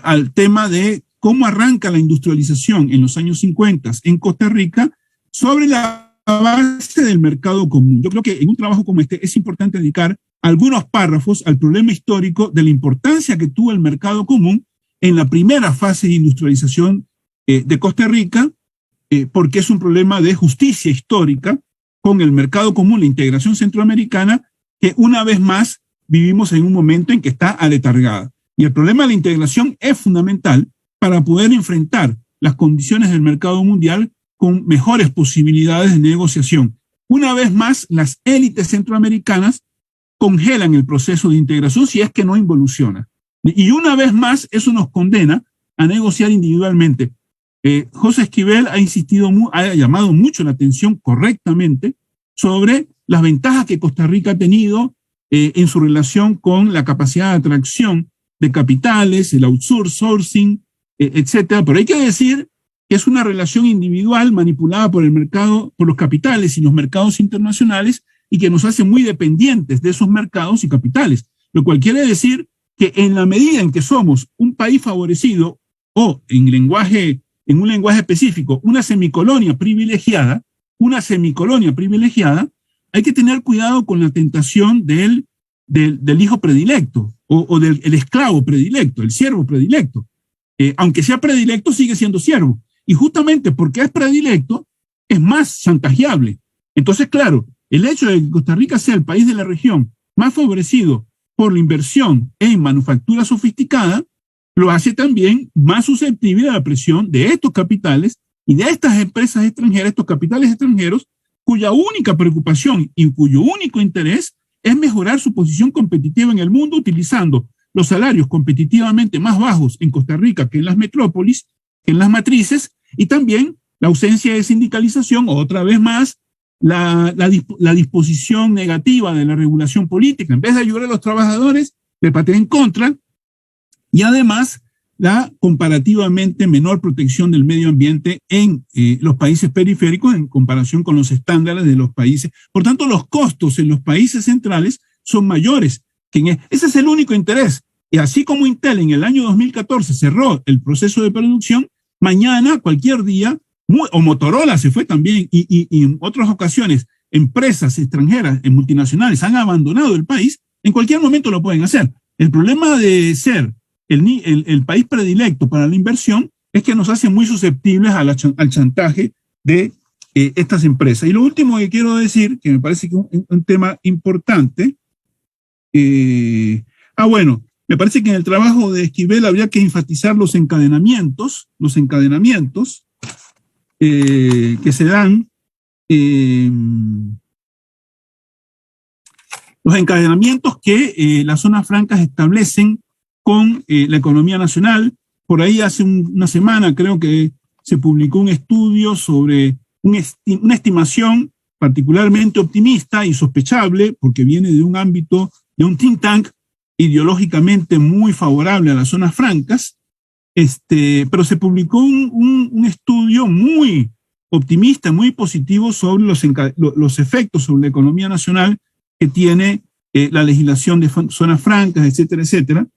S4: Al tema de cómo arranca la industrialización en los años 50 en Costa Rica sobre la base del mercado común. Yo creo que en un trabajo como este es importante dedicar algunos párrafos al problema histórico de la importancia que tuvo el mercado común en la primera fase de industrialización de Costa Rica, porque es un problema de justicia histórica con el mercado común, la integración centroamericana, que una vez más vivimos en un momento en que está aletargada. Y el problema de la integración es fundamental para poder enfrentar las condiciones del mercado mundial con mejores posibilidades de negociación. Una vez más, las élites centroamericanas congelan el proceso de integración si es que no involuciona. Y una vez más, eso nos condena a negociar individualmente. José Esquivel ha llamado mucho la atención correctamente sobre las ventajas que Costa Rica ha tenido en su relación con la capacidad de atracción de capitales, el outsourcing, etcétera. Pero hay que decir que es una relación individual manipulada por el mercado, por los capitales y los mercados internacionales, y que nos hace muy dependientes de esos mercados y capitales. Lo cual quiere decir que en la medida en que somos un país favorecido o en un lenguaje específico, una semicolonia privilegiada, hay que tener cuidado con la tentación del hijo predilecto o del esclavo predilecto, el siervo predilecto. Aunque sea predilecto, sigue siendo siervo. Y justamente porque es predilecto, es más chantajeable. Entonces, claro, el hecho de que Costa Rica sea el país de la región más favorecido por la inversión en manufactura sofisticada, lo hace también más susceptible a la presión de estos capitales y de estas empresas extranjeras, estos capitales extranjeros, cuya única preocupación y cuyo único interés es mejorar su posición competitiva en el mundo utilizando los salarios competitivamente más bajos en Costa Rica que en las metrópolis, que en las matrices, y también la ausencia de sindicalización, otra vez más, la disposición negativa de la regulación política. En vez de ayudar a los trabajadores, le patea en contra, y además la comparativamente menor protección del medio ambiente en los países periféricos en comparación con los estándares de los países. Por tanto, los costos en los países centrales son mayores. Ese es el único interés. Y así como Intel en el año 2014 cerró el proceso de producción, mañana, cualquier día, o Motorola se fue también, y en otras ocasiones, empresas extranjeras, multinacionales, han abandonado el país, en cualquier momento lo pueden hacer. El problema de ser el país predilecto para la inversión es que nos hace muy susceptibles al chantaje de estas empresas. Y lo último que quiero decir, que me parece que es un tema importante, me parece que en el trabajo de Esquivel habría que enfatizar los encadenamientos que se dan, los encadenamientos que las zonas francas establecen con la economía nacional. Por ahí hace una semana creo que se publicó un estudio sobre una estimación particularmente optimista y sospechable, porque viene de un ámbito, de un think tank ideológicamente muy favorable a las zonas francas, pero se publicó un estudio muy optimista, muy positivo sobre los efectos sobre la economía nacional que tiene la legislación de zonas francas, etcétera, etcétera.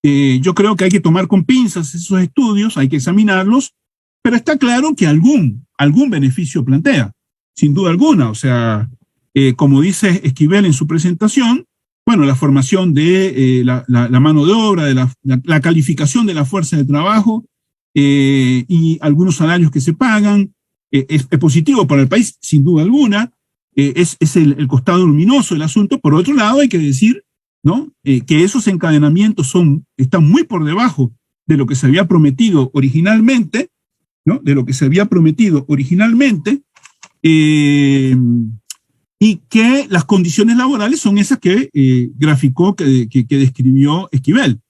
S4: Yo creo que hay que tomar con pinzas esos estudios, hay que examinarlos, pero está claro que algún beneficio plantea. sin duda alguna. O sea, como dice Esquivel en su presentación, bueno, la formación de la mano de obra, de la calificación de la fuerza de trabajo y algunos salarios que se pagan, es positivo para el país, sin duda alguna. Es el costado luminoso del asunto. Por otro lado, hay que decir, ¿no? Que esos encadenamientos están muy por debajo de lo que se había prometido originalmente, ¿no? De lo que se había prometido originalmente, y que las condiciones laborales son esas que graficó, que describió Esquivel.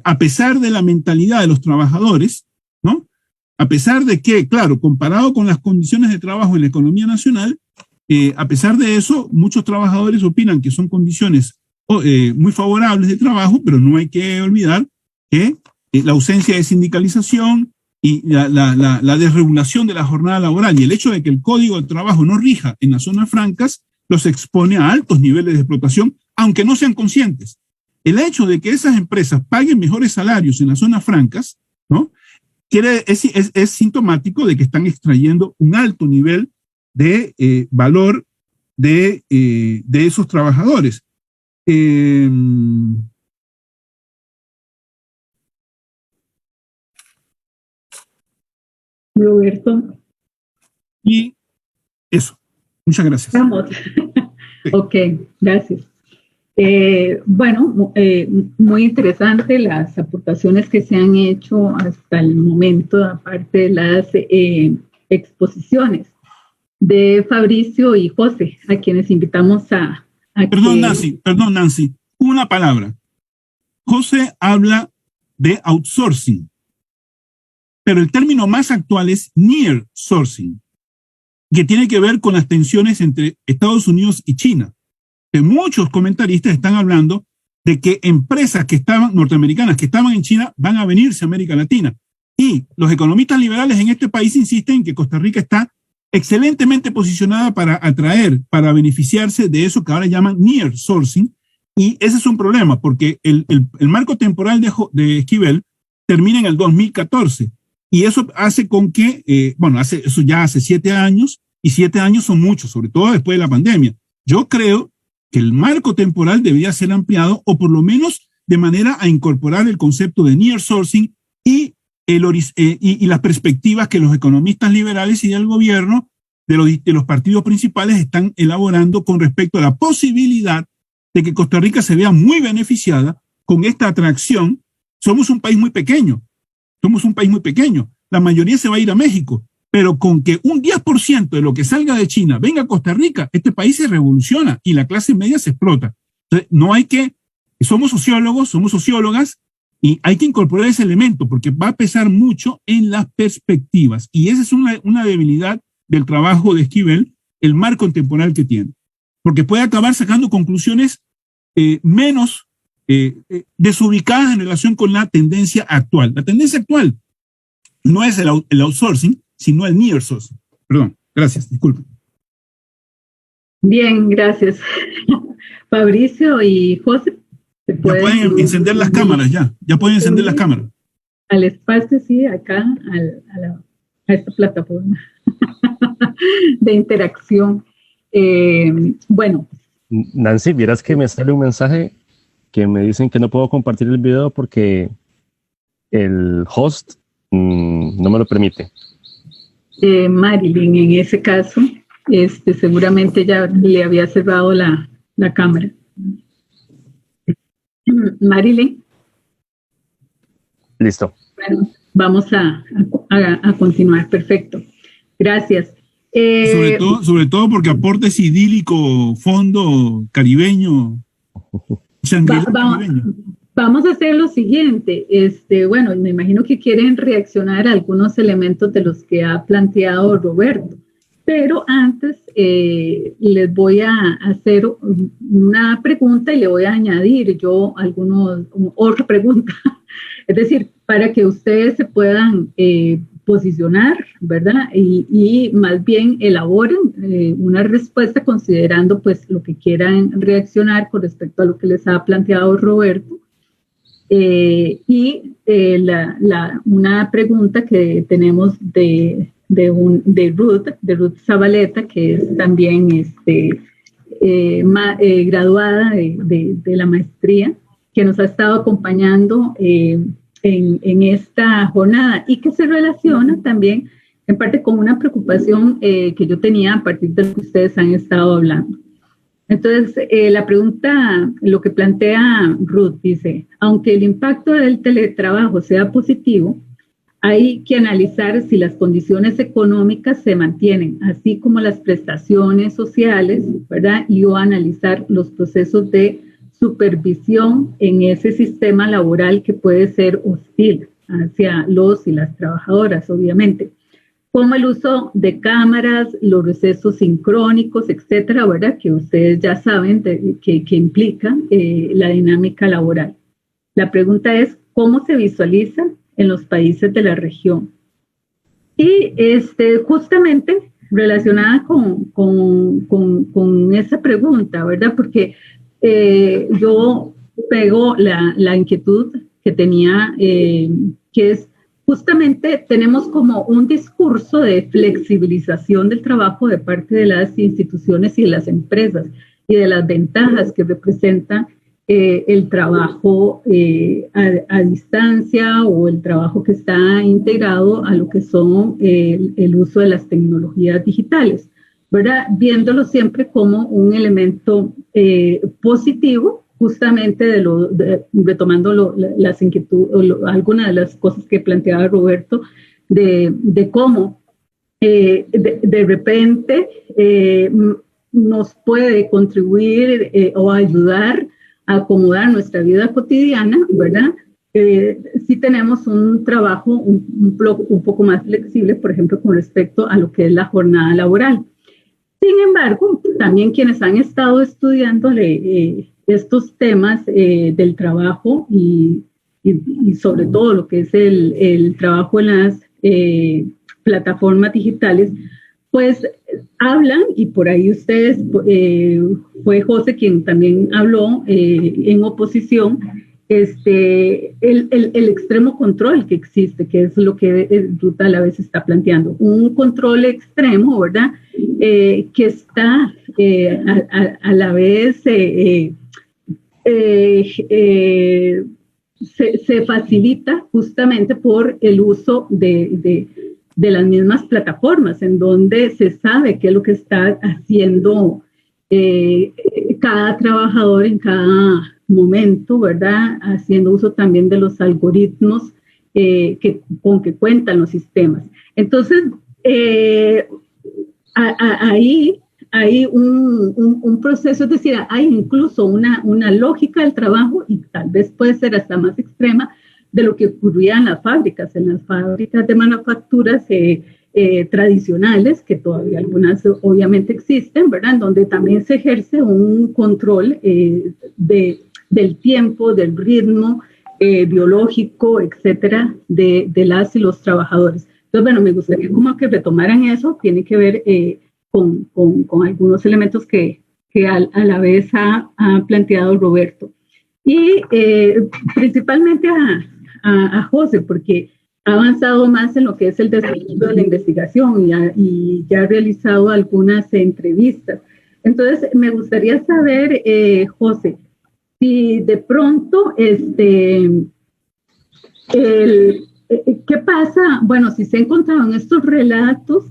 S4: A pesar de la mentalidad de los trabajadores, ¿no? A pesar de que, claro, comparado con las condiciones de trabajo en la economía nacional, a pesar de eso, muchos trabajadores opinan que son condiciones muy favorables de trabajo, pero no hay que olvidar que la ausencia de sindicalización y la desregulación de la jornada laboral y el hecho de que el Código de Trabajo no rija en las zonas francas los expone a altos niveles de explotación, aunque no sean conscientes. El hecho de que esas empresas paguen mejores salarios en las zonas francas, ¿no? Es sintomático de que están extrayendo un alto nivel de valor de esos trabajadores.
S1: Roberto.
S4: Y eso. Muchas gracias.
S1: Vamos. Ok, gracias. Bueno, muy interesante las aportaciones que se han hecho hasta el momento, aparte de las exposiciones de Fabricio y José, a quienes invitamos a
S4: Perdón, Nancy, una palabra. José habla de outsourcing, pero el término más actual es near sourcing, que tiene que ver con las tensiones entre Estados Unidos y China. Que muchos comentaristas están hablando de que empresas norteamericanas que estaban en China van a venirse a América Latina. Y los economistas liberales en este país insisten en que Costa Rica está excelentemente posicionada para atraer, para beneficiarse de eso que ahora llaman near sourcing, y ese es un problema, porque el marco temporal de Esquivel termina en el 2014, y eso hace con que, eso ya hace 7 años, y 7 años son muchos, sobre todo después de la pandemia. Yo creo que el marco temporal debería ser ampliado, o por lo menos de manera a incorporar el concepto de near sourcing y las perspectivas que los economistas liberales y del gobierno de los partidos principales están elaborando con respecto a la posibilidad de que Costa Rica se vea muy beneficiada con esta atracción. Somos un país muy pequeño, la mayoría se va a ir a México, pero con que un 10% de lo que salga de China venga a Costa Rica, este país se revoluciona y la clase media se explota. Entonces, somos sociólogos, somos sociólogas, y hay que incorporar ese elemento porque va a pesar mucho en las perspectivas. Y esa es una debilidad del trabajo de Esquivel, el marco temporal que tiene. Porque puede acabar sacando conclusiones menos desubicadas en relación con la tendencia actual. La tendencia actual no es el outsourcing, sino el near sourcing. Perdón, gracias, disculpen.
S1: Bien, gracias. Fabricio y José.
S4: Ya pueden encender las cámaras, ya pueden encender las cámaras.
S1: Al espacio, sí, acá, a esta plataforma de interacción. Bueno.
S2: Nancy, vieras que me sale un mensaje que me dicen que no puedo compartir el video porque el host no me lo permite.
S1: Marilyn, en ese caso, seguramente ya le había cerrado la cámara. Marilyn.
S2: Listo.
S1: Bueno, vamos a continuar. Perfecto. Gracias.
S4: Sobre todo porque aporta ese idílico fondo caribeño. Caribeño.
S1: Vamos a hacer lo siguiente. Bueno, me imagino que quieren reaccionar a algunos elementos de los que ha planteado Roberto. Pero antes les voy a hacer una pregunta y le voy a añadir yo otra pregunta. Es decir, para que ustedes se puedan posicionar, ¿verdad? Y más bien elaboren una respuesta considerando pues lo que quieran reaccionar con respecto a lo que les ha planteado Roberto. Una pregunta que tenemos Ruth Zabaleta, que es también graduada de la maestría, que nos ha estado acompañando en esta jornada y que se relaciona también en parte con una preocupación que yo tenía a partir de lo que ustedes han estado hablando. Entonces, la pregunta, lo que plantea Ruth, dice, aunque el impacto del teletrabajo sea positivo, hay que analizar si las condiciones económicas se mantienen, así como las prestaciones sociales, ¿verdad? Y o analizar los procesos de supervisión en ese sistema laboral que puede ser hostil hacia los y las trabajadoras, obviamente, como el uso de cámaras, los recesos sincrónicos, etcétera, ¿verdad? Que ustedes ya saben que implica la dinámica laboral. La pregunta es, ¿cómo se visualiza en los países de la región? Y justamente relacionada con esa pregunta, ¿verdad? Porque yo pego la inquietud que tenía, que es justamente tenemos como un discurso de flexibilización del trabajo de parte de las instituciones y de las empresas y de las ventajas que representa el trabajo a distancia o el trabajo que está integrado a lo que son el uso de las tecnologías digitales, ¿verdad? Viéndolo siempre como un elemento positivo, justamente retomando las inquietudes, algunas de las cosas que planteaba Roberto, de cómo de repente nos puede contribuir o ayudar a acomodar nuestra vida cotidiana, ¿verdad? Si tenemos un trabajo un poco más flexible, por ejemplo, con respecto a lo que es la jornada laboral. Sin embargo, también quienes han estado estudiando estos temas del trabajo y sobre todo lo que es el trabajo en las plataformas digitales, pues hablan, y por ahí ustedes, fue José quien también habló en oposición, el extremo control que existe, que es lo que Ruth a la vez está planteando. Un control extremo, ¿verdad? Que está a la vez se facilita justamente por el uso de las mismas plataformas, en donde se sabe qué es lo que está haciendo cada trabajador en cada momento, ¿verdad? Haciendo uso también de los algoritmos con que cuentan los sistemas. Entonces, ahí hay un proceso, es decir, hay incluso una lógica del trabajo, y tal vez puede ser hasta más extrema, de lo que ocurría en las fábricas de manufacturas tradicionales, que todavía algunas obviamente existen, ¿verdad? En donde también se ejerce un control del tiempo, del ritmo biológico, etcétera, de las y los trabajadores. Entonces, bueno, me gustaría como que retomaran eso, tiene que ver con algunos elementos que a la vez ha planteado Roberto. Y principalmente a José, porque ha avanzado más en lo que es el desarrollo de la investigación y ya ha realizado algunas entrevistas. Entonces, me gustaría saber, José, si de pronto, ¿qué pasa? Bueno, si se ha encontrado en estos relatos,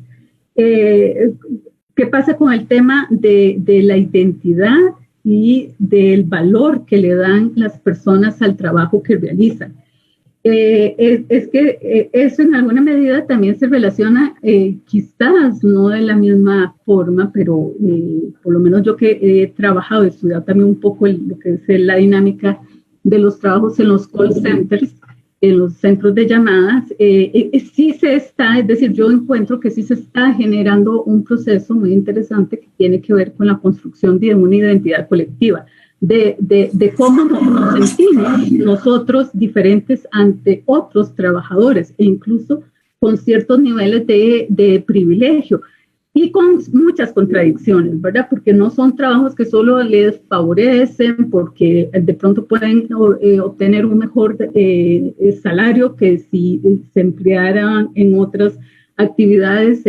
S1: ¿qué pasa con el tema de la identidad y del valor que le dan las personas al trabajo que realizan? Es que eso en alguna medida también se relaciona, quizás no de la misma forma, pero por lo menos yo que he trabajado, he estudiado también un poco lo que es la dinámica de los trabajos en los call centers, en los centros de llamadas, sí se está, es decir, yo encuentro que sí se está generando un proceso muy interesante que tiene que ver con la construcción de una identidad colectiva, de cómo nos sentimos nosotros diferentes ante otros trabajadores e incluso con ciertos niveles de privilegio y con muchas contradicciones, ¿verdad? Porque no son trabajos que solo les favorecen porque de pronto pueden obtener un mejor salario que si se emplearan en otras actividades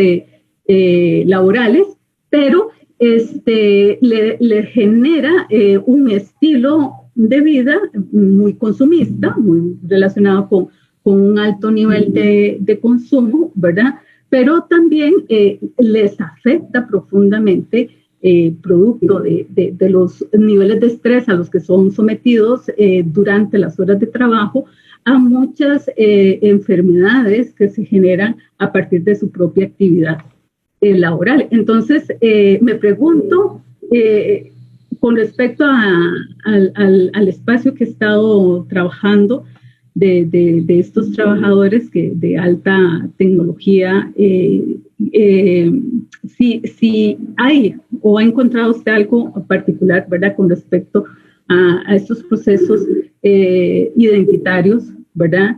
S1: laborales, pero le genera un estilo de vida muy consumista, muy relacionado con un alto nivel de consumo, ¿verdad? Pero también les afecta profundamente, producto de los niveles de estrés a los que son sometidos durante las horas de trabajo, a muchas enfermedades que se generan a partir de su propia actividad laboral. Entonces, me pregunto, con respecto al espacio que he estado trabajando de estos trabajadores de alta tecnología, si hay o ha encontrado usted algo particular, ¿verdad?, con respecto a estos procesos identitarios, ¿verdad?,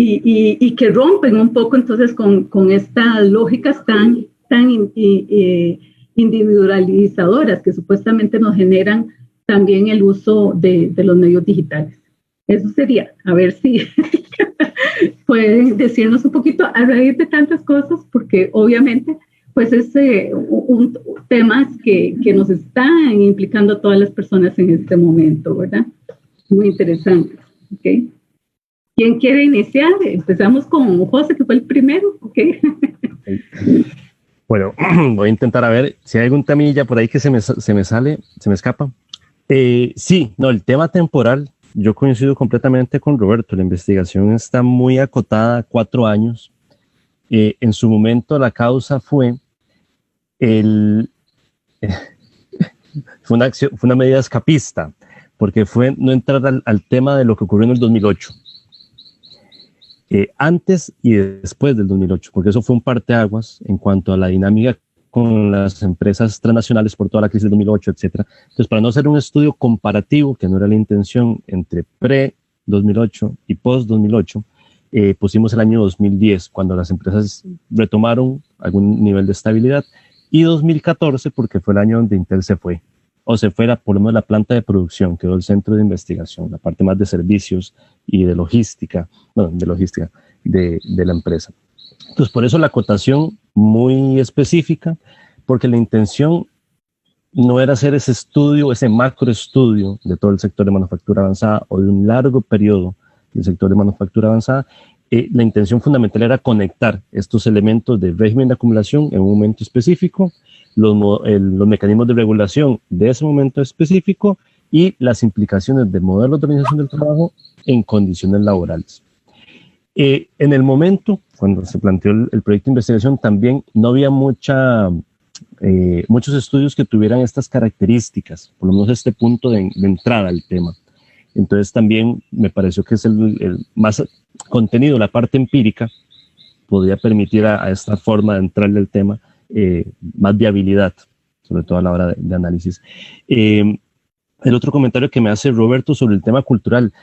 S1: y que rompen un poco entonces con estas lógicas tan individualizadoras que supuestamente nos generan también el uso de los medios digitales. Eso sería, a ver si pueden decirnos un poquito a raíz de tantas cosas, porque obviamente pues es un temas que nos están implicando a todas las personas en este momento, ¿verdad? Muy interesante, ¿ok? ¿Quién quiere iniciar? Empezamos con José, que fue el primero, ¿ok?
S2: Bueno, voy a intentar a ver si hay algún temilla por ahí que se me escapa. Sí, no, el tema temporal, yo coincido completamente con Roberto. La investigación está muy acotada a 4 años. En su momento la causa fue fue una medida escapista, porque fue no entrar al tema de lo que ocurrió en el 2008. Antes y después del 2008, porque eso fue un parteaguas en cuanto a la dinámica con las empresas transnacionales por toda la crisis del 2008, etc. Entonces, para no hacer un estudio comparativo, que no era la intención, entre pre-2008 y post-2008, pusimos el año 2010, cuando las empresas retomaron algún nivel de estabilidad, y 2014, porque fue el año donde Intel se fue, o se fue por lo menos la planta de producción, quedó el centro de investigación, la parte más de servicios y de logística, de la empresa. Entonces, por eso la acotación muy específica, porque la intención no era hacer ese estudio, ese macroestudio de todo el sector de manufactura avanzada o de un largo periodo del sector de manufactura avanzada. La intención fundamental era conectar estos elementos del régimen de acumulación en un momento específico, los mecanismos de regulación de ese momento específico y las implicaciones de modelos de organización del trabajo en condiciones laborales. En el momento, cuando se planteó el proyecto de investigación, también no había muchos estudios que tuvieran estas características, por lo menos este punto de entrada al tema. Entonces también me pareció que es el más contenido, la parte empírica, podría permitir a esta forma de entrarle al tema más viabilidad, sobre todo a la hora de análisis. El otro comentario que me hace Roberto sobre el tema cultural.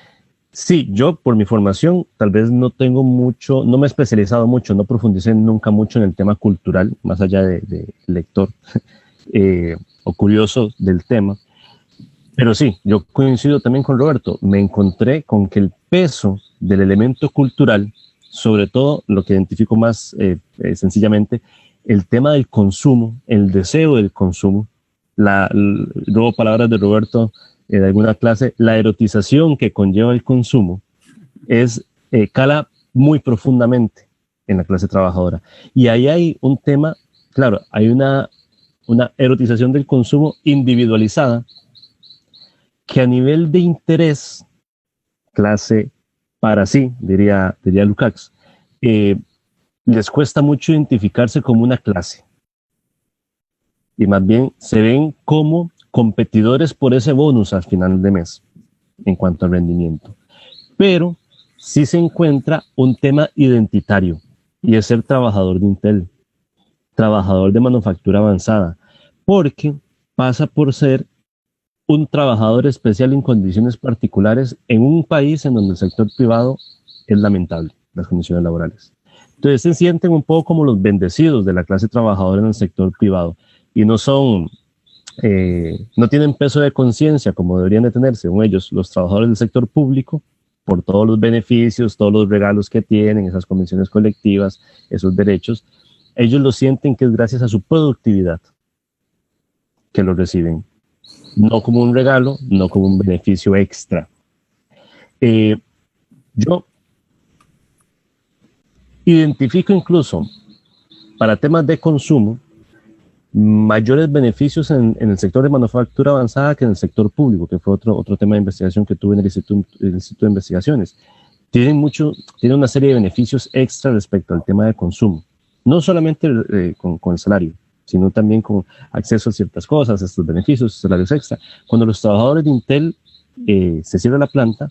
S2: Sí, yo por mi formación tal vez no me he especializado mucho, no profundicé nunca mucho en el tema cultural, más allá de lector o curioso del tema. Pero sí, yo coincido también con Roberto, me encontré con que el peso del elemento cultural, sobre todo lo que identifico más sencillamente, el tema del consumo, el deseo del consumo, luego palabras de Roberto de alguna clase, la erotización que conlleva el consumo cala muy profundamente en la clase trabajadora. Y ahí hay un tema, claro, hay una erotización del consumo individualizada que a nivel de interés, clase para sí, diría Lukács, les cuesta mucho identificarse como una clase. Y más bien se ven como competidores por ese bonus al final de mes, en cuanto al rendimiento. Pero sí se encuentra un tema identitario, y es ser trabajador de Intel, trabajador de manufactura avanzada, porque pasa por ser un trabajador especial en condiciones particulares en un país en donde el sector privado es lamentable, las condiciones laborales. Entonces se sienten un poco como los bendecidos de la clase trabajadora en el sector privado y no tienen peso de conciencia como deberían de tener, según ellos, los trabajadores del sector público, por todos los beneficios, todos los regalos que tienen, esas convenciones colectivas, esos derechos, ellos lo sienten que es gracias a su productividad que lo reciben, no como un regalo, no como un beneficio extra. Yo identifico incluso para temas de consumo mayores beneficios en el sector de manufactura avanzada que en el sector público, que fue otro tema de investigación que tuve en el Instituto de Investigaciones. Tienen una serie de beneficios extra respecto al tema de consumo, no solamente con el salario, sino también con acceso a ciertas cosas, estos beneficios, salarios extra. Cuando los trabajadores de Intel se cierra la planta,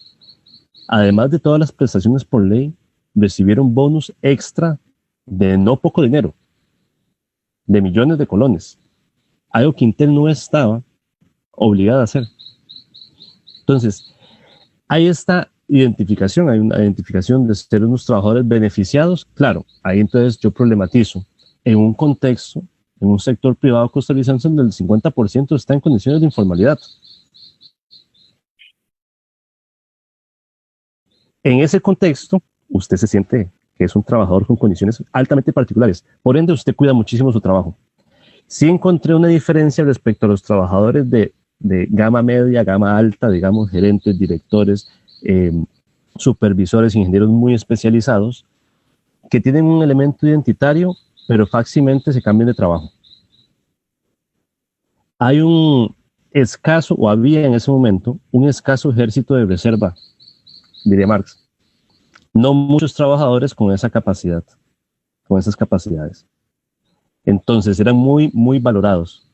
S2: además de todas las prestaciones por ley, recibieron bonus extra de no poco dinero, de millones de colones, algo que Intel no estaba obligada a hacer. Entonces, hay esta identificación, hay una identificación de ser unos trabajadores beneficiados. Claro, ahí entonces yo problematizo en un contexto, en un sector privado costarricense donde el 50% está en condiciones de informalidad. En ese contexto, usted se siente que es un trabajador con condiciones altamente particulares. Por ende, usted cuida muchísimo su trabajo. Sí encontré una diferencia respecto a los trabajadores de gama media, gama alta, digamos, gerentes, directores, supervisores, ingenieros muy especializados, que tienen un elemento identitario, pero fácilmente se cambian de trabajo. Hay un escaso, o había en ese momento, un escaso ejército de reserva, diría Marx. No muchos trabajadores con esa capacidad, con esas capacidades. Entonces eran muy, muy valorados.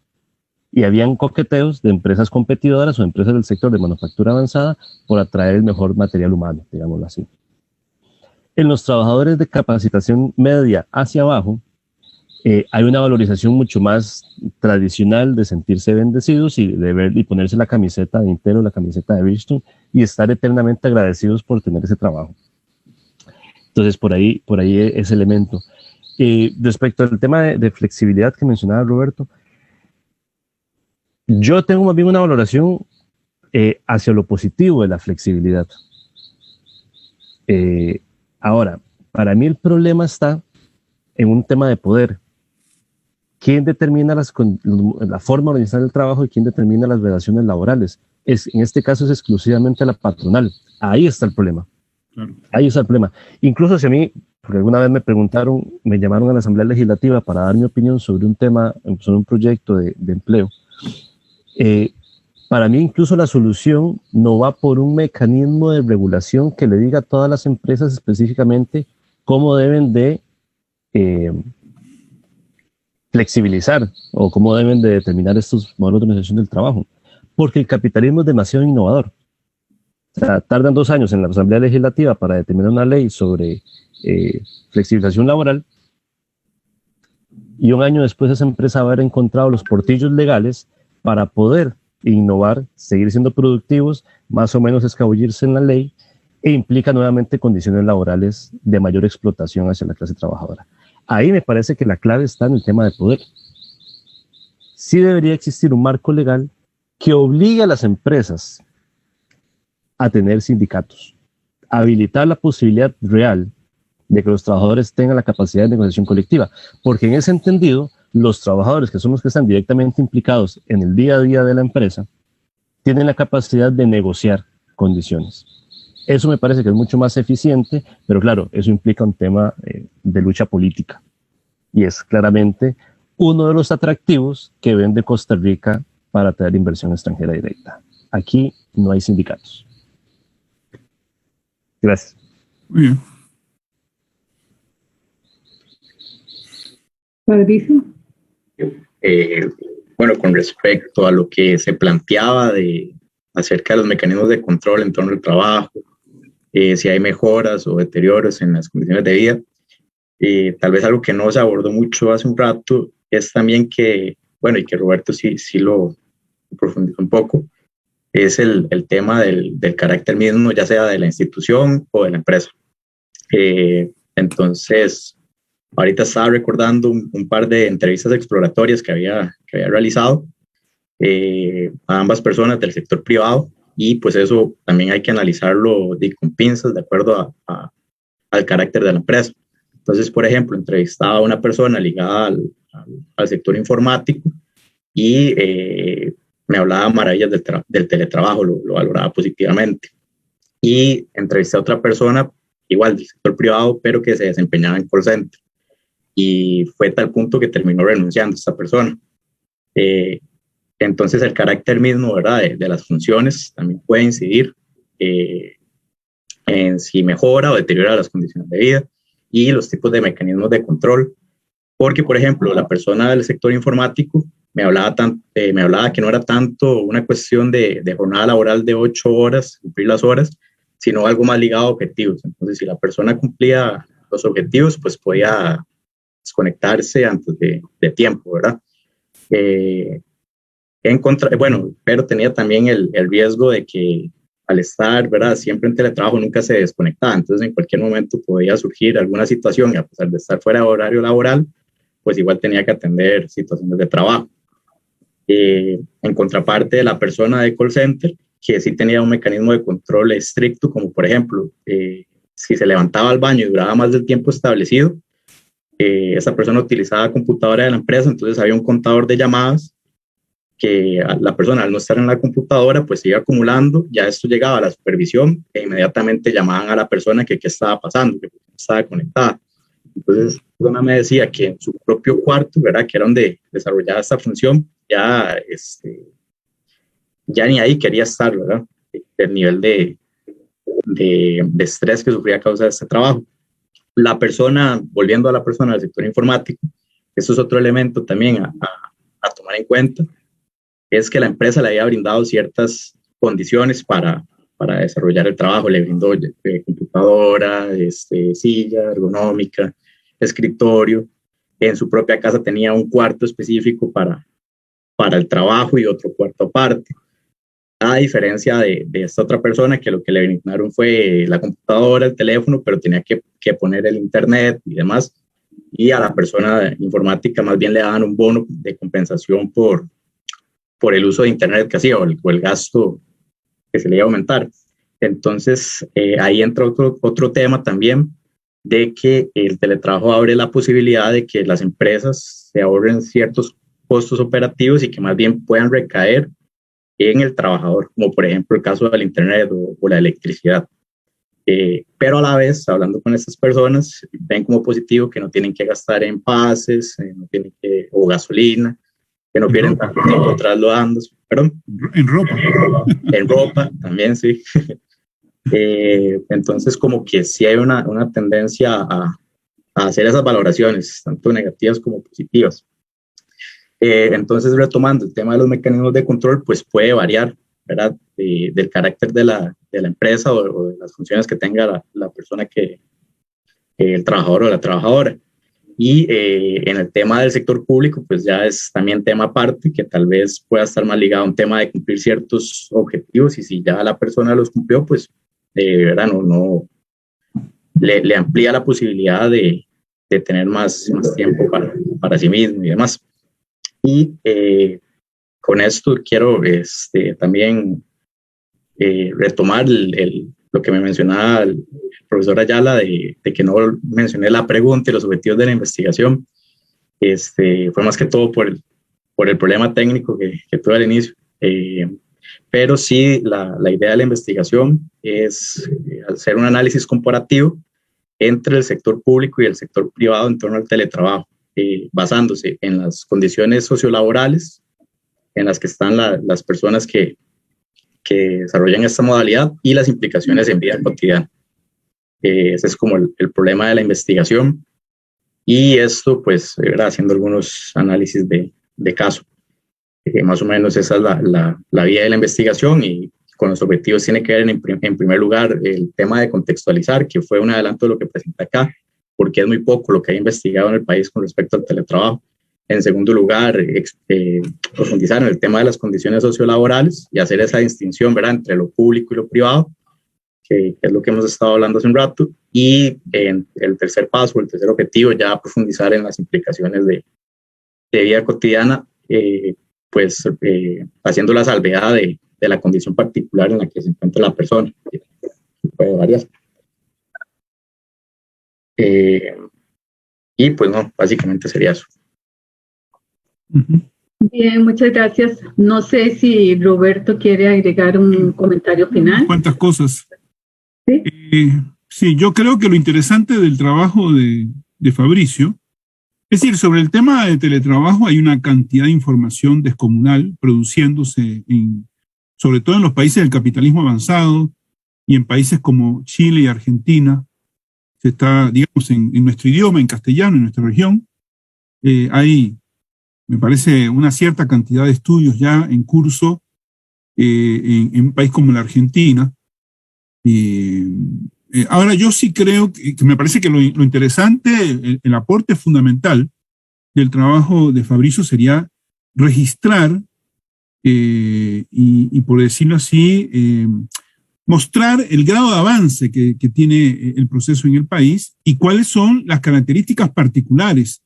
S2: Y habían coqueteos de empresas competidoras o empresas del sector de manufactura avanzada por atraer el mejor material humano, digámoslo así. En los trabajadores de capacitación media hacia abajo, hay una valorización mucho más tradicional de sentirse bendecidos y de ver y ponerse la camiseta de Intel o la camiseta de Bridgestone y estar eternamente agradecidos por tener ese trabajo. Entonces, por ahí ese elemento. Respecto al tema de flexibilidad que mencionaba Roberto, yo tengo más bien una valoración hacia lo positivo de la flexibilidad. Ahora, para mí el problema está en un tema de poder. ¿Quién determina la forma organizacional del trabajo y quién determina las relaciones laborales? En este caso es exclusivamente la patronal. Ahí está el problema. Claro. Ahí está el problema. Incluso si a mí, porque alguna vez me llamaron a la Asamblea Legislativa para dar mi opinión sobre un tema, sobre un proyecto de empleo, para mí incluso la solución no va por un mecanismo de regulación que le diga a todas las empresas específicamente cómo deben de flexibilizar o cómo deben de determinar estos modelos de organización del trabajo, porque el capitalismo es demasiado innovador. O sea, tardan 2 años en la Asamblea Legislativa para determinar una ley sobre flexibilización laboral y 1 año después esa empresa va a haber encontrado los portillos legales para poder innovar, seguir siendo productivos, más o menos escabullirse en la ley, e implica nuevamente condiciones laborales de mayor explotación hacia la clase trabajadora. Ahí me parece que la clave está en el tema de poder. Sí debería existir un marco legal que obligue a las empresas a tener sindicatos, a habilitar la posibilidad real de que los trabajadores tengan la capacidad de negociación colectiva, porque en ese entendido, los trabajadores, que son los que están directamente implicados en el día a día de la empresa, tienen la capacidad de negociar condiciones. Eso me parece que es mucho más eficiente, pero claro, eso implica un tema de lucha política. Y es claramente uno de los atractivos que vende Costa Rica para atraer inversión extranjera directa. Aquí no hay sindicatos. Gracias.
S4: Muy bien.
S1: Fabricio.
S3: Bueno, con respecto a lo que se planteaba acerca de los mecanismos de control en torno al trabajo, si hay mejoras o deterioros en las condiciones de vida, tal vez algo que no se abordó mucho hace un rato es también que, bueno, y que Roberto sí lo profundizó un poco, es el tema del carácter mismo, ya sea de la institución o de la empresa. Entonces, ahorita estaba recordando un par de entrevistas exploratorias que había realizado a ambas personas del sector privado, y pues eso también hay que analizarlo con pinzas de acuerdo al carácter de la empresa. Entonces, por ejemplo, entrevistaba a una persona ligada al sector informático y me hablaba maravillas del teletrabajo, lo valoraba positivamente. Y entrevisté a otra persona, igual del sector privado, pero que se desempeñaba en call center. Y fue tal punto que terminó renunciando esta persona. Entonces, el carácter mismo, ¿verdad?, de las funciones también puede incidir en si mejora o deteriora las condiciones de vida y los tipos de mecanismos de control. Porque, por ejemplo, la persona del sector informático me hablaba que no era tanto una cuestión de jornada laboral de 8 horas, cumplir las horas, sino algo más ligado a objetivos. Entonces, si la persona cumplía los objetivos, pues podía desconectarse antes de tiempo, ¿verdad? Bueno, pero tenía también el riesgo de que al estar, ¿verdad?, siempre en teletrabajo nunca se desconectaba. Entonces, en cualquier momento podía surgir alguna situación y a pesar de estar fuera de horario laboral, pues igual tenía que atender situaciones de trabajo. En contraparte de la persona de call center, que sí tenía un mecanismo de control estricto, como por ejemplo, si se levantaba al baño y duraba más del tiempo establecido, esa persona utilizaba computadora de la empresa, entonces había un contador de llamadas que la persona al no estar en la computadora pues se iba acumulando, ya esto llegaba a la supervisión e inmediatamente llamaban a la persona que qué estaba pasando, que estaba conectada. Entonces, una me decía que en su propio cuarto, ¿verdad?, que era donde desarrollaba esta función, ya ni ahí quería estar, ¿verdad?, del nivel de estrés que sufría a causa de este trabajo. La persona, volviendo a la persona del sector informático, esto es otro elemento también a tomar en cuenta, es que la empresa le había brindado ciertas condiciones para desarrollar el trabajo, le brindó computadora, silla ergonómica, escritorio, en su propia casa tenía un cuarto específico para el trabajo y otro cuarto aparte, a diferencia de esta otra persona que lo que le brindaron fue la computadora, el teléfono, pero tenía que poner el internet y demás, y a la persona informática más bien le daban un bono de compensación por el uso de internet que hacía o el gasto que se le iba a aumentar. Entonces, ahí entra otro tema también de que el teletrabajo abre la posibilidad de que las empresas se ahorren ciertos costos operativos y que más bien puedan recaer en el trabajador, como por ejemplo el caso del internet o la electricidad. Pero a la vez, hablando con estas personas, ven como positivo que no tienen que gastar en pases, o gasolina, que no pierden tanto tiempo trasladándose, perdón.
S4: En ropa.
S3: En ropa también, sí. Entonces, como que sí hay una tendencia a hacer esas valoraciones, tanto negativas como positivas. Entonces, retomando el tema de los mecanismos de control, pues puede variar, ¿verdad?, del carácter de la empresa o de las funciones que tenga la persona el trabajador o la trabajadora. Y en el tema del sector público, pues ya es también tema aparte, que tal vez pueda estar más ligado a un tema de cumplir ciertos objetivos, y si ya la persona los cumplió, pues ¿verdad?, no le amplía la posibilidad de tener más tiempo para sí mismo y demás. Y con esto quiero también retomar lo que me mencionaba el profesor Ayala de que no mencioné la pregunta y los objetivos de la investigación. Fue más que todo por el problema técnico que tuve al inicio. Pero sí, la idea de la investigación es hacer un análisis comparativo entre el sector público y el sector privado en torno al teletrabajo, basándose en las condiciones sociolaborales en las que están las personas que desarrollan esta modalidad y las implicaciones en vida cotidiana. Ese es como el problema de la investigación, y esto pues haciendo algunos análisis de caso. Más o menos esa es la vía de la investigación, y con los objetivos tiene que ver en primer lugar el tema de contextualizar, que fue un adelanto de lo que presenté acá, porque es muy poco lo que hay investigado en el país con respecto al teletrabajo. En segundo lugar, profundizar en el tema de las condiciones sociolaborales y hacer esa distinción, ¿verdad?, entre lo público y lo privado, que es lo que hemos estado hablando hace un rato. Y en el tercer paso, el tercer objetivo, ya profundizar en las implicaciones de vida cotidiana, haciendo la salvedad de la condición particular en la que se encuentra la persona. Puede variar. Y pues no, básicamente sería eso.
S1: Bien, muchas gracias. No sé si Roberto quiere agregar un comentario final.
S4: ¿Cuántas cosas?
S1: Sí.
S4: Sí, yo creo que lo interesante del trabajo de Fabricio, es decir, sobre el tema de teletrabajo hay una cantidad de información descomunal produciéndose, sobre todo en los países del capitalismo avanzado y en países como Chile y Argentina. Se está, digamos, en nuestro idioma, en castellano, en nuestra región, hay, me parece, una cierta cantidad de estudios ya en curso en un país como la Argentina. Ahora, yo sí creo que me parece que lo interesante, el aporte fundamental del trabajo de Fabricio sería registrar y por decirlo así, mostrar el grado de avance que tiene el proceso en el país y cuáles son las características particulares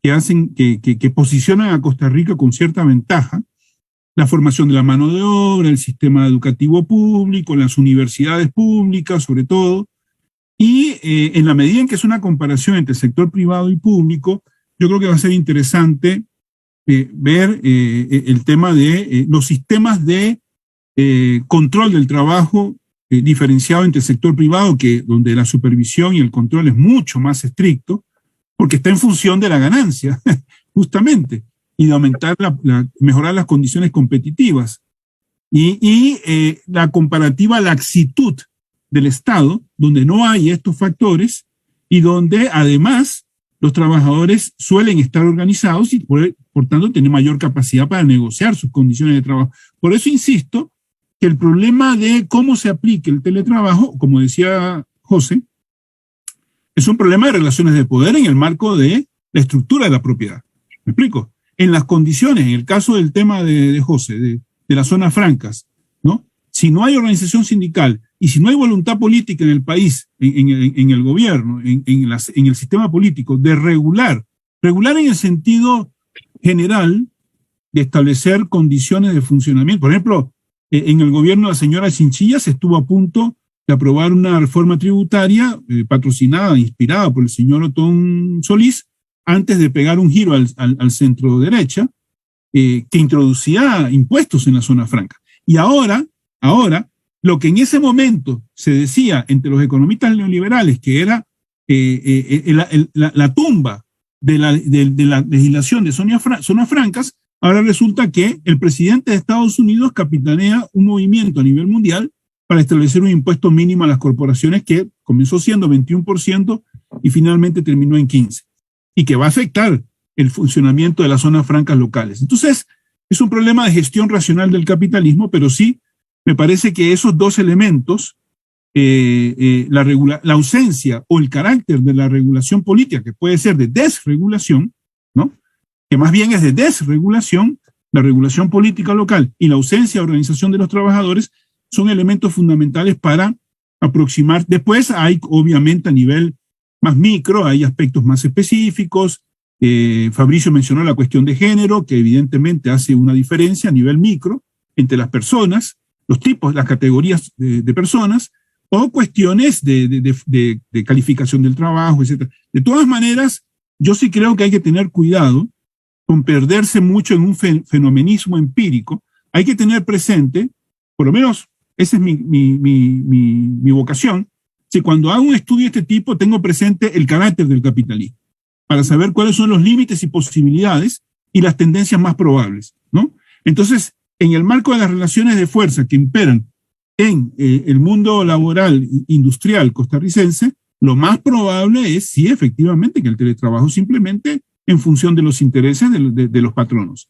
S4: que hacen, que posicionan a Costa Rica con cierta ventaja: la formación de la mano de obra, el sistema educativo público, las universidades públicas sobre todo, y en la medida en que es una comparación entre el sector privado y público, yo creo que va a ser interesante ver el tema de los sistemas de control del trabajo diferenciado entre el sector privado, donde la supervisión y el control es mucho más estricto, porque está en función de la ganancia, justamente, y de aumentar mejorar las condiciones competitivas. Y la comparativa laxitud del Estado, donde no hay estos factores y donde además los trabajadores suelen estar organizados y por tanto tienen mayor capacidad para negociar sus condiciones de trabajo. Por eso insisto que el problema de cómo se aplique el teletrabajo, como decía José, es un problema de relaciones de poder en el marco de la estructura de la propiedad. ¿Me explico? En las condiciones, en el caso del tema de José, de las zonas francas, ¿no? Si no hay organización sindical y si no hay voluntad política en el país, en el gobierno, en el sistema político, de regular en el sentido general de establecer condiciones de funcionamiento. Por ejemplo, en el gobierno de la señora Chinchilla se estuvo a punto de aprobar una reforma tributaria patrocinada, inspirada por el señor Otón Solís, antes de pegar un giro al centro derecha, que introducía impuestos en la zona franca. Y ahora, lo que en ese momento se decía entre los economistas neoliberales que era la tumba de la legislación de zonas francas, ahora resulta que el presidente de Estados Unidos capitanea un movimiento a nivel mundial para establecer un impuesto mínimo a las corporaciones que comenzó siendo 21% y finalmente terminó en 15%, y que va a afectar el funcionamiento de las zonas francas locales. Entonces, es un problema de gestión racional del capitalismo, pero sí me parece que esos dos elementos, la ausencia o el carácter de la regulación política, que puede ser de desregulación, ¿no? Que más bien es de desregulación, la regulación política local y la ausencia de organización de los trabajadores, son elementos fundamentales para aproximar. Después hay, obviamente, a nivel más micro, hay aspectos más específicos. Fabricio mencionó la cuestión de género, que evidentemente hace una diferencia a nivel micro entre las personas, los tipos, las categorías de personas, o cuestiones de calificación del trabajo, etc. De todas maneras, yo sí creo que hay que tener cuidado con perderse mucho en un fenomenismo empírico. Hay que tener presente, por lo menos esa es mi vocación, si cuando hago un estudio de este tipo tengo presente el carácter del capitalismo, para saber cuáles son los límites y posibilidades y las tendencias más probables, ¿no? Entonces, en el marco de las relaciones de fuerza que imperan en el mundo laboral industrial costarricense, lo más probable es, sí, efectivamente, que el teletrabajo simplemente en función de los intereses de los patronos,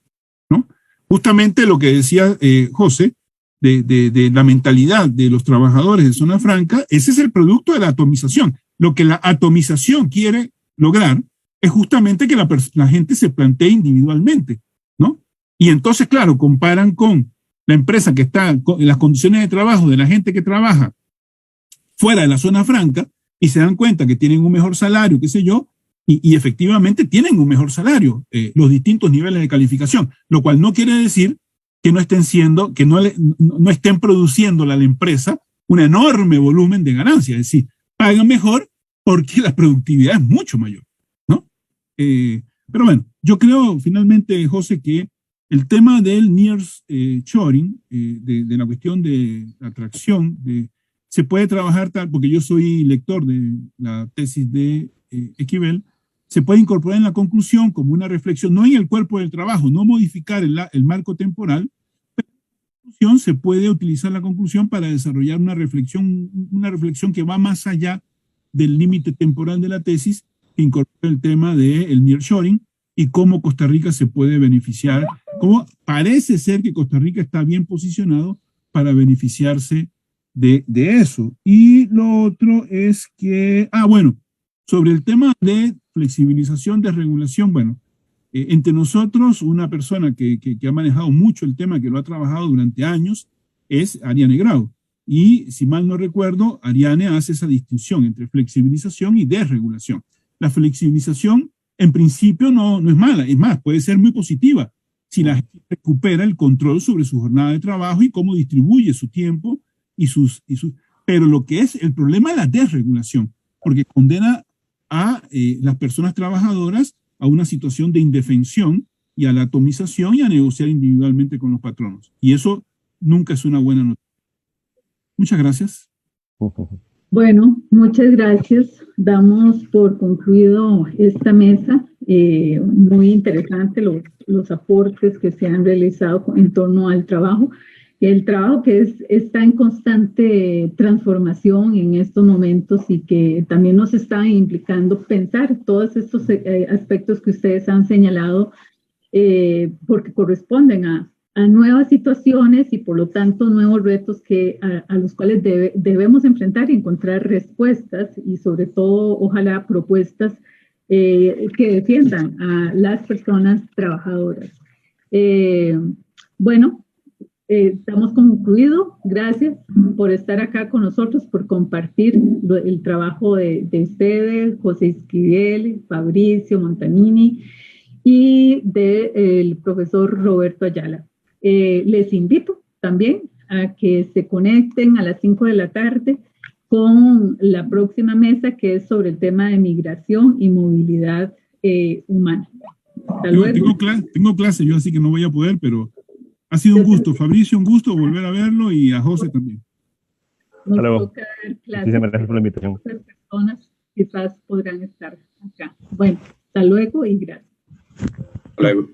S4: ¿no? Justamente lo que decía José, de la mentalidad de los trabajadores de zona franca, ese es el producto de la atomización. Lo que la atomización quiere lograr es justamente que la gente se plantee individualmente, ¿no? Y entonces, claro, comparan con la empresa que está en las condiciones de trabajo de la gente que trabaja fuera de la zona franca y se dan cuenta que tienen un mejor salario, qué sé yo, y efectivamente tienen un mejor salario, los distintos niveles de calificación, lo cual no quiere decir que no estén siendo, que no estén produciendo a la empresa un enorme volumen de ganancias. Es decir, pagan mejor porque la productividad es mucho mayor, ¿no? Pero bueno, yo creo finalmente, José, que el tema del nearshoring, de la cuestión de la atracción, se puede trabajar tal, porque yo soy lector de la tesis de Esquivel, se puede incorporar en la conclusión como una reflexión, no en el cuerpo del trabajo, no modificar el marco temporal, pero en la conclusión se puede utilizar la conclusión para desarrollar una reflexión que va más allá del límite temporal de la tesis, que incorpora el tema del nearshoring y cómo Costa Rica se puede beneficiar, cómo parece ser que Costa Rica está bien posicionado para beneficiarse de eso. Y lo otro es que, bueno, sobre el tema de flexibilización de regulación, bueno, entre nosotros, una persona que ha manejado mucho el tema, que lo ha trabajado durante años, es Ariane Grau. Y si mal no recuerdo, Ariane hace esa distinción entre flexibilización y desregulación. La flexibilización, en principio, no es mala, es más, puede ser muy positiva si la gente recupera el control sobre su jornada de trabajo y cómo distribuye su tiempo pero lo que es el problema es la desregulación, porque condena a las personas trabajadoras a una situación de indefensión y a la atomización y a negociar individualmente con los patronos. Y eso nunca es una buena noticia. Muchas gracias.
S1: Bueno, muchas gracias. Damos por concluido esta mesa. Muy interesante los aportes que se han realizado en torno al trabajo. El trabajo que está en constante transformación en estos momentos y que también nos está implicando pensar todos estos aspectos que ustedes han señalado, porque corresponden a nuevas situaciones y por lo tanto nuevos retos a los cuales debemos enfrentar y encontrar respuestas y sobre todo ojalá propuestas que defiendan a las personas trabajadoras. Bueno, estamos concluidos. Gracias por estar acá con nosotros, por compartir el trabajo de ustedes, José Esquivel, Fabricio Montanini y del profesor Roberto Ayala. Les invito también a que se conecten a las 5 de la tarde con la próxima mesa que es sobre el tema de migración y movilidad humana. Hasta luego.
S4: Tengo clase yo, así que no voy a poder, pero ha sido un gusto. Fabricio, un gusto volver a verlo y a José también.
S1: Nos toca dar clases.
S2: Muchísimas gracias por la invitación.
S1: Otras personas quizás podrán estar acá. Bueno, hasta luego y gracias.
S3: Hasta luego.